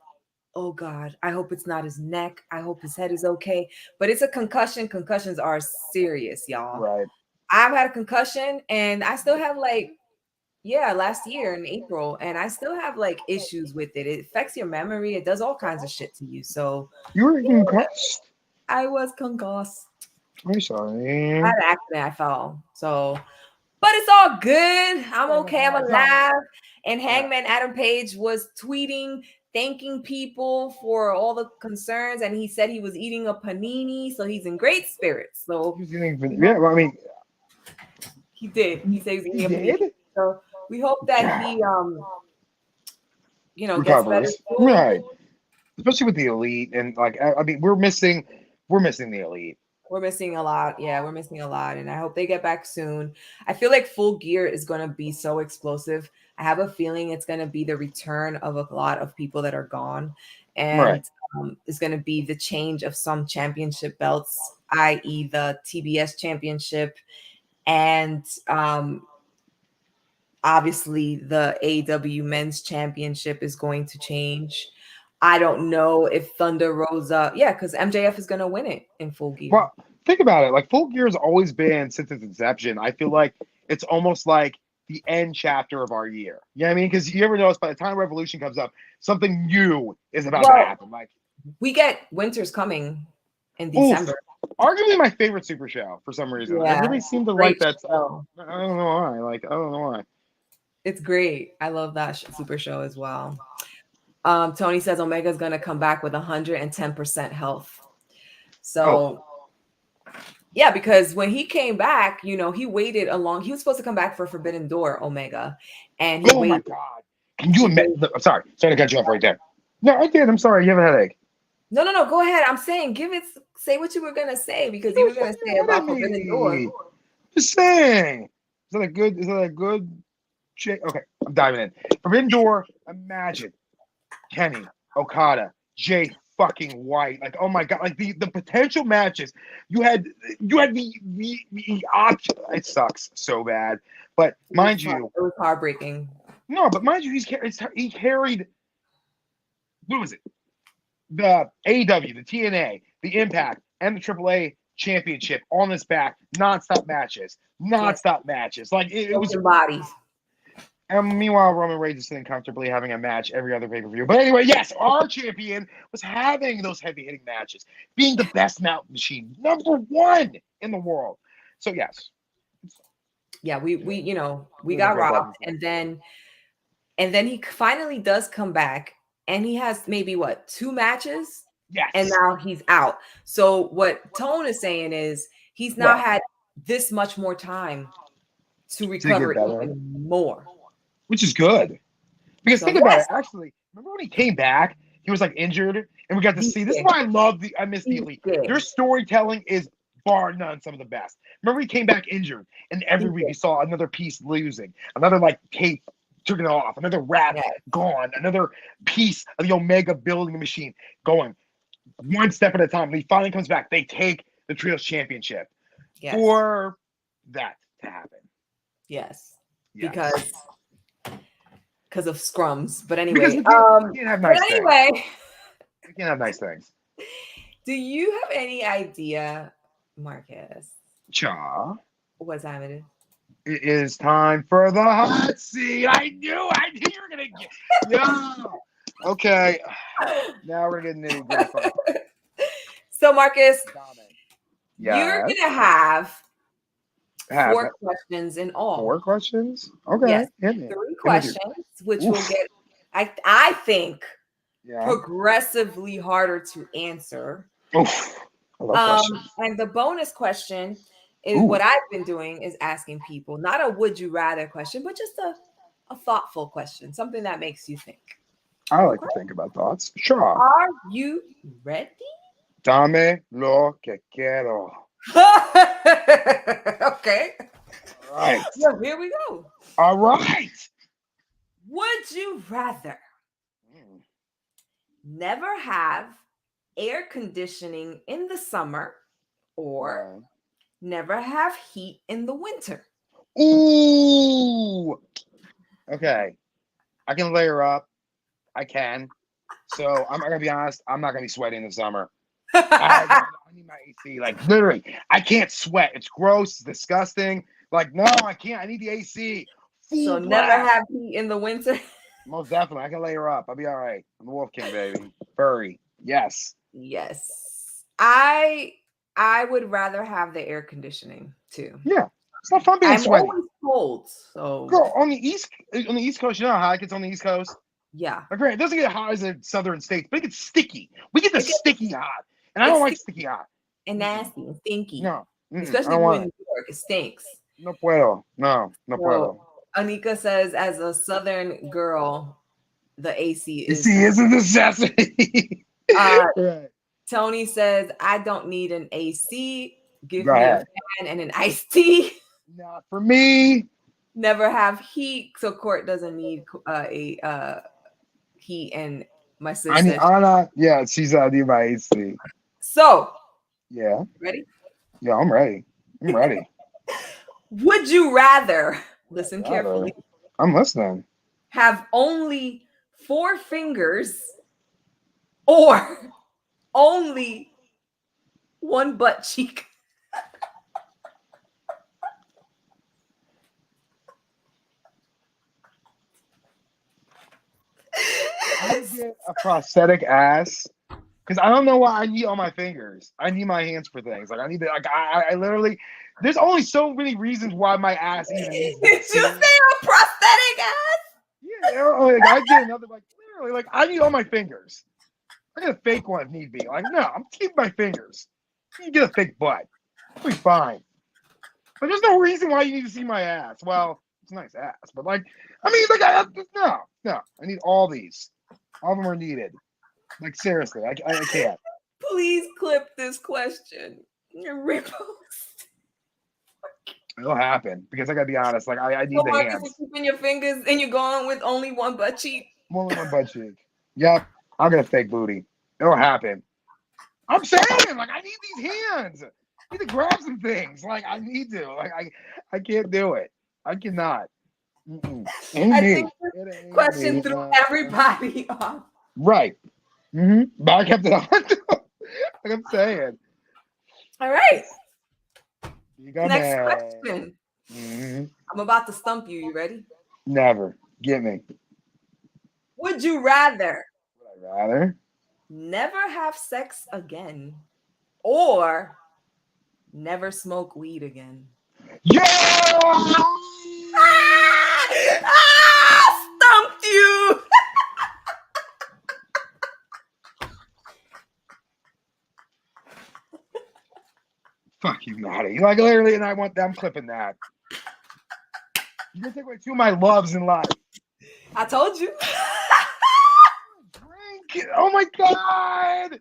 oh God, I hope it's not his neck. I hope his head is okay. But it's a concussion. Concussions are serious, y'all. Right. I've had a concussion and I still have last year in April, and I still have issues with it. It affects your memory. It does all kinds of shit to you. So you were concussed? I was concussed. I'm sorry. I had an accident. I fell. So, but it's all good. I'm okay. I'm alive. And Hangman Adam Page was tweeting, thanking people for all the concerns, and he said he was eating a panini, so he's in great spirits. So well, I mean, he did. He said he's eating a panini. So we hope that he gets better. Right. Especially with the Elite, and I mean, we're missing the Elite. We're missing a lot. Yeah, we're missing a lot. And I hope they get back soon. I feel like Full Gear is going to be so explosive. I have a feeling it's going to be the return of a lot of people that are gone. And it's going to be the change of some championship belts, i.e. the TBS championship. And obviously the AEW men's championship is going to change. I don't know if Thunder Rosa, because MJF is going to win it in Full Gear. Well, think about it. Like, Full Gear has always been, since its inception, I feel like it's almost like the end chapter of our year. You know what I mean? Because you ever notice by the time Revolution comes up, something new is about to happen. Like, we get Winter's Coming in December. Arguably my favorite Super Show for some reason. I really seem to like that. Show. I don't know why. I don't know why. It's great. I love that Super Show as well. Tony says Omega's going to come back with 110% health. So, yeah, because when he came back, he waited he was supposed to come back for Forbidden Door, Omega. And he waited. My God. Can you imagine? I'm sorry to cut you off right there. No, I did. I'm sorry. You have a headache. No. Go ahead. I'm saying, say what you were going to say, because you were going to say about Forbidden Door. Just saying. Is that a good shit? Okay, I'm diving in. Forbidden Door, imagine. Kenny, Okada, Jay fucking White, oh my God, the potential matches you had the option. It sucks so bad, but mind you, it was heartbreaking. No, but mind you, he carried, what was it? The AEW, the TNA, the Impact, and the AAA championship on his back, nonstop matches. Like it was bodies. And meanwhile, Roman Reigns is sitting comfortably having a match every other pay-per-view. But anyway, yes, our champion was having those heavy-hitting matches, being the best mountain machine, #1 in the world. So yes. Yeah, we got robbed, and then he finally does come back, and he has maybe 2 matches? Yes. And now he's out. So what Tone is saying is he's now had this much more time to recover even more. Which is good. Because think about it, actually, remember when he came back, he was injured, and we got to see, this is why I miss the Elite. Their storytelling is bar none some of the best. Remember he came back injured, and every week you saw another piece losing, another tape took it off, another rap gone, another piece of the Omega building machine going one step at a time. When he finally comes back, they take the Trios Championship for that to happen. Yes. Because of scrums. But anyway, we can't have nice things. We can't have nice things. Do you have any idea, Marcus? Cha. What time it is? It is time for the hot seat. I knew you were gonna get. Yeah. Okay. Now we're getting nitty-gritty. So, Marcus, you're gonna have 4 questions in all. 4 questions? Okay. Yes. 3 questions, which will get. I think progressively harder to answer. Oof. I love questions. And the bonus question is what I've been doing is asking people, not a would you rather question, but just a thoughtful question, something that makes you think. I like to think about thoughts. Sure. Are you ready? Dame lo que quiero. Okay. All right. Well, here we go. All right. Would you rather never have air conditioning in the summer or never have heat in the winter? Ooh. Okay. I can layer up. I can. So I'm gonna be honest. I'm not gonna be sweating in the summer. I need my AC. Like literally, I can't sweat. It's gross. It's disgusting. Like no, I can't. I need the AC. So never have heat in the winter. Most definitely, I can layer up. I'll be all right. I'm a Wolf King, baby. Furry. Yes. Yes. I would rather have the air conditioning too. Yeah. It's not fun being sweaty. I'm always cold. So girl, on the East Coast, you know how hot it gets on the East Coast? Yeah. Like, great. It doesn't get hot as in southern states, but it gets sticky. We get the sticky hot. And I don't like sticky hot. And nasty and stinky. No. Especially when in New York, it stinks. No puedo. No puedo. Anika says, as a Southern girl, the AC is a necessity. Right. Tony says, I don't need an AC. Give me a fan and an iced tea. Not for me. Never have heat. So Court doesn't need heat, and my sister. I need Anna. Yeah, she's need my AC. So. Yeah. Ready? Yeah, I'm ready. I'm ready. Would you rather, listen carefully. I'm listening. Have only 4 fingers or only 1 butt cheek? I get a prosthetic ass because I don't know why I need all my fingers. I need my hands for things. Like I need to. Like I literally. There's only so many reasons why my ass even needs. Did you say a prosthetic ass? Yeah, like I get another. Like literally, like I need all my fingers. I get a fake one if need be. Like no, I'm keeping my fingers. You get a fake butt. It'll be fine. But there's no reason why you need to see my ass. Well, it's a nice ass, but like, I mean, like, no. I need all these. All of them are needed. Like seriously, I can't. Please clip this question and repost. It'll happen because I gotta be honest. Like I need so the Marcus, hands. You're keeping your fingers and you're going with only 1 butt cheek. Only 1 butt cheek. Yep. I'll get a fake booty. It'll happen. I'm saying, like, I need these hands. I need to grab some things. Like I need to. Like I can't do it. I cannot. I think this question threw everybody off. Right. But I kept it on. Like I'm saying. All right. You got next question. I'm about to stump you. You ready? Never. Get me. Would you rather? Would I rather? Never have sex again or never smoke weed again? Yeah! Stumped you! Fuck you, Maddy. Like literally, and I'm clipping that. You're gonna take away 2 of my loves in life. I told you. Drink. Oh my god.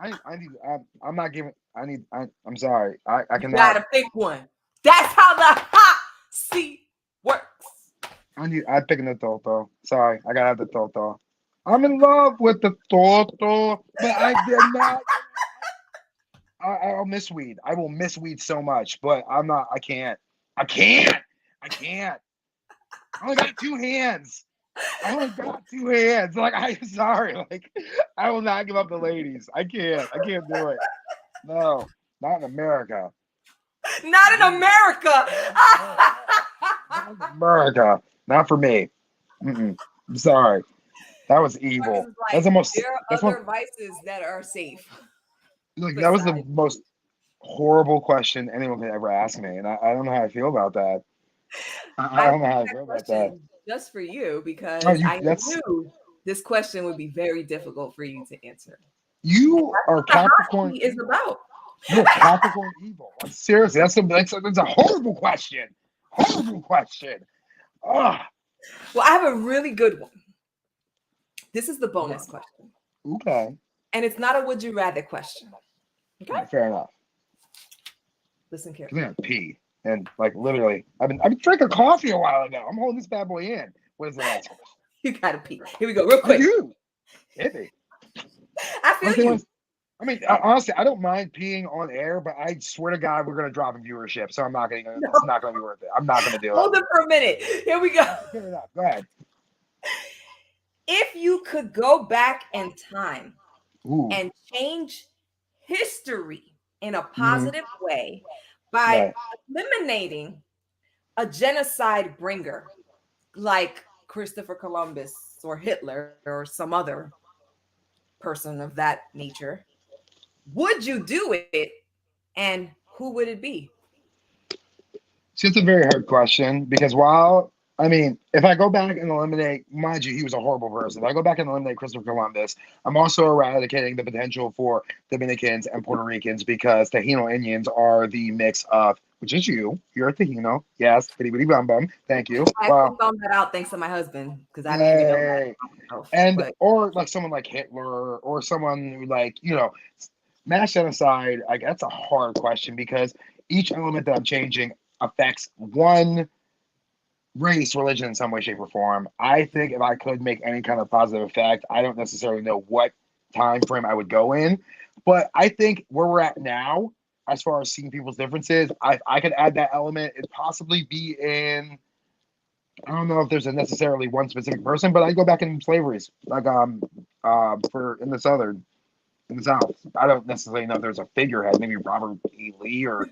I'm not giving. I'm sorry. I cannot. You gotta pick one. That's how the hot seat works. I'm picking the Toto. Sorry, I gotta have the Toto. I'm in love with the Toto, but I did not. I'll miss weed. I will miss weed so much, but I'm not. I can't. I only got 2 hands. Like I'm sorry. Like I will not give up the ladies. I can't do it. No, not in America. Not in America. Not in America. Not for me. I'm sorry. That was evil. Like, that's the most. There are other vices that are safe. Like that was the most horrible question anyone could ever ask me, and I don't know how I feel about that. I don't know how I feel about that. Just for you, because I knew this question would be very difficult for you to answer. You are Capricorn. Is about. You're Capricorn evil. Like, seriously, that's a horrible question. Horrible question. Ugh. Well, I have a really good one. This is the bonus question. Okay. And it's not a would you rather question. Okay. Right, fair enough. Listen carefully. I'm gonna pee. And like literally, I've been drinking coffee a while ago. I'm holding this bad boy in. What is the next one? You gotta pee. Here we go, real quick. Hit me. I feel you. I mean, honestly, I don't mind peeing on air, but I swear to God, we're gonna drop in viewership, so I'm not gonna. No. It's not gonna be worth it. I'm not gonna do it. Hold it for a minute. Here we go. Fair enough. Go ahead. If you could go back in time Ooh. and change history in a positive way by eliminating a genocide bringer like Christopher Columbus or Hitler or some other person of that nature, would you do it, and who would it be? See, it's a very hard question because if I go back and eliminate, mind you, he was a horrible person. If I go back and eliminate Christopher Columbus, I'm also eradicating the potential for Dominicans and Puerto Ricans because Taino Indians are the mix of, which is you. You're a Taino. Yes. Bitty bitty bum bum. Thank you. I found that out thanks to my husband because I didn't even know that. And or like someone like Hitler or someone who mass genocide. That's a hard question because each element that I'm changing affects one race, religion in some way, shape, or form. I think if I could make any kind of positive effect, I don't necessarily know what time frame I would go in, but I think where we're at now, as far as seeing people's differences, I could add that element. It'd possibly be in, I don't know if there's necessarily one specific person, but I'd go back in slaveries, like for in the South. I don't necessarily know if there's a figurehead, maybe Robert E. Lee or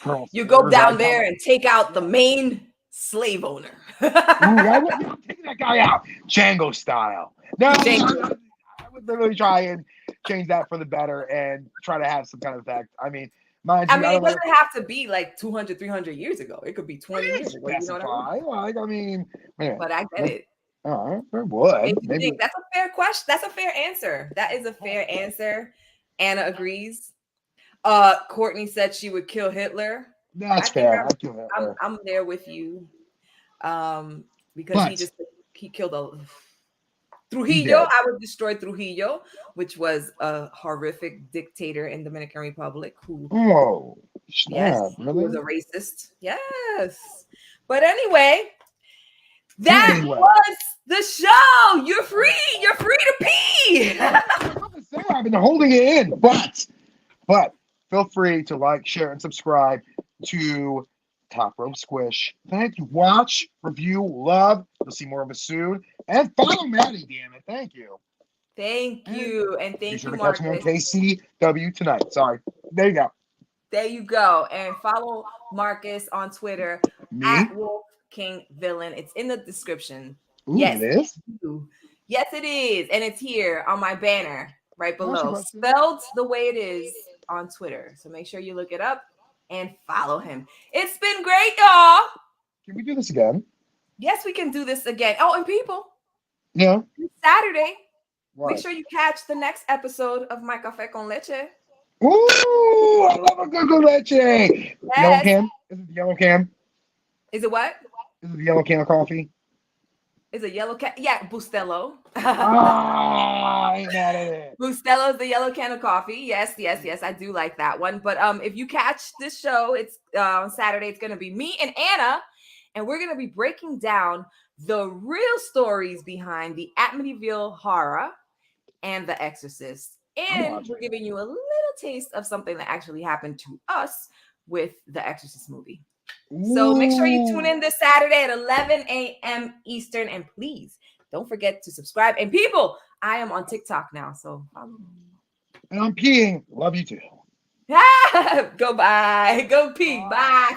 Colonel. You go down there and take out the main slave owner. Ooh, I would take that guy out, Django style. No, I would literally try and change that for the better and try to have some kind of effect. I mean, it doesn't have to be like 200, 300 years ago. It could be 20 years ago. You know what I mean? But I get it. All right, maybe. That's a fair question. That's a fair answer. That is a fair answer. Anna agrees. Courtney said she would kill Hitler. That's fair. I'm there with you. Because he killed Trujillo. I would destroy Trujillo, which was a horrific dictator in Dominican Republic who really? was a racist. Yes. But anyway, that was the show. You're free to pee. I've been holding it in, but feel free to like, share, and subscribe to Top Rope Squish. Thank you. Watch, review, love. You'll see more of us soon. And follow Maddy, damn it. Thank you. Thank you. And thank you, Marcus. Catch me on KCW tonight. Sorry. There you go. There you go. And follow Marcus on Twitter at Wolf King Villain. It's in the description. Ooh, yes, it is. Yes, it is. And it's here on my banner right below. Spelled the way it is on Twitter. So make sure you look it up and follow him. It's been great, y'all. Can we do this again? Yes, we can do this again. Oh, and people. Yeah. Saturday. What? Make sure you catch the next episode of My Café con Leche. Ooh, I love a good leche. Yes. Yellow can? Is it the yellow can? Is it what? Is it the yellow can of coffee? Is a yellow can? Yeah, Bustelo. I ain't mad at it. Bustelo is the yellow can of coffee. Yes. I do like that one. But if you catch this show, it's on Saturday. It's gonna be me and Anna, and we're gonna be breaking down the real stories behind the Amityville Horror and The Exorcist. And we're giving you a little taste of something that actually happened to us with the Exorcist movie. So make sure you tune in this Saturday at 11 a.m. Eastern. And please don't forget to subscribe. And people, I am on TikTok now. So follow me. And I'm peeing. Love you too. Go bye. Go pee. Bye.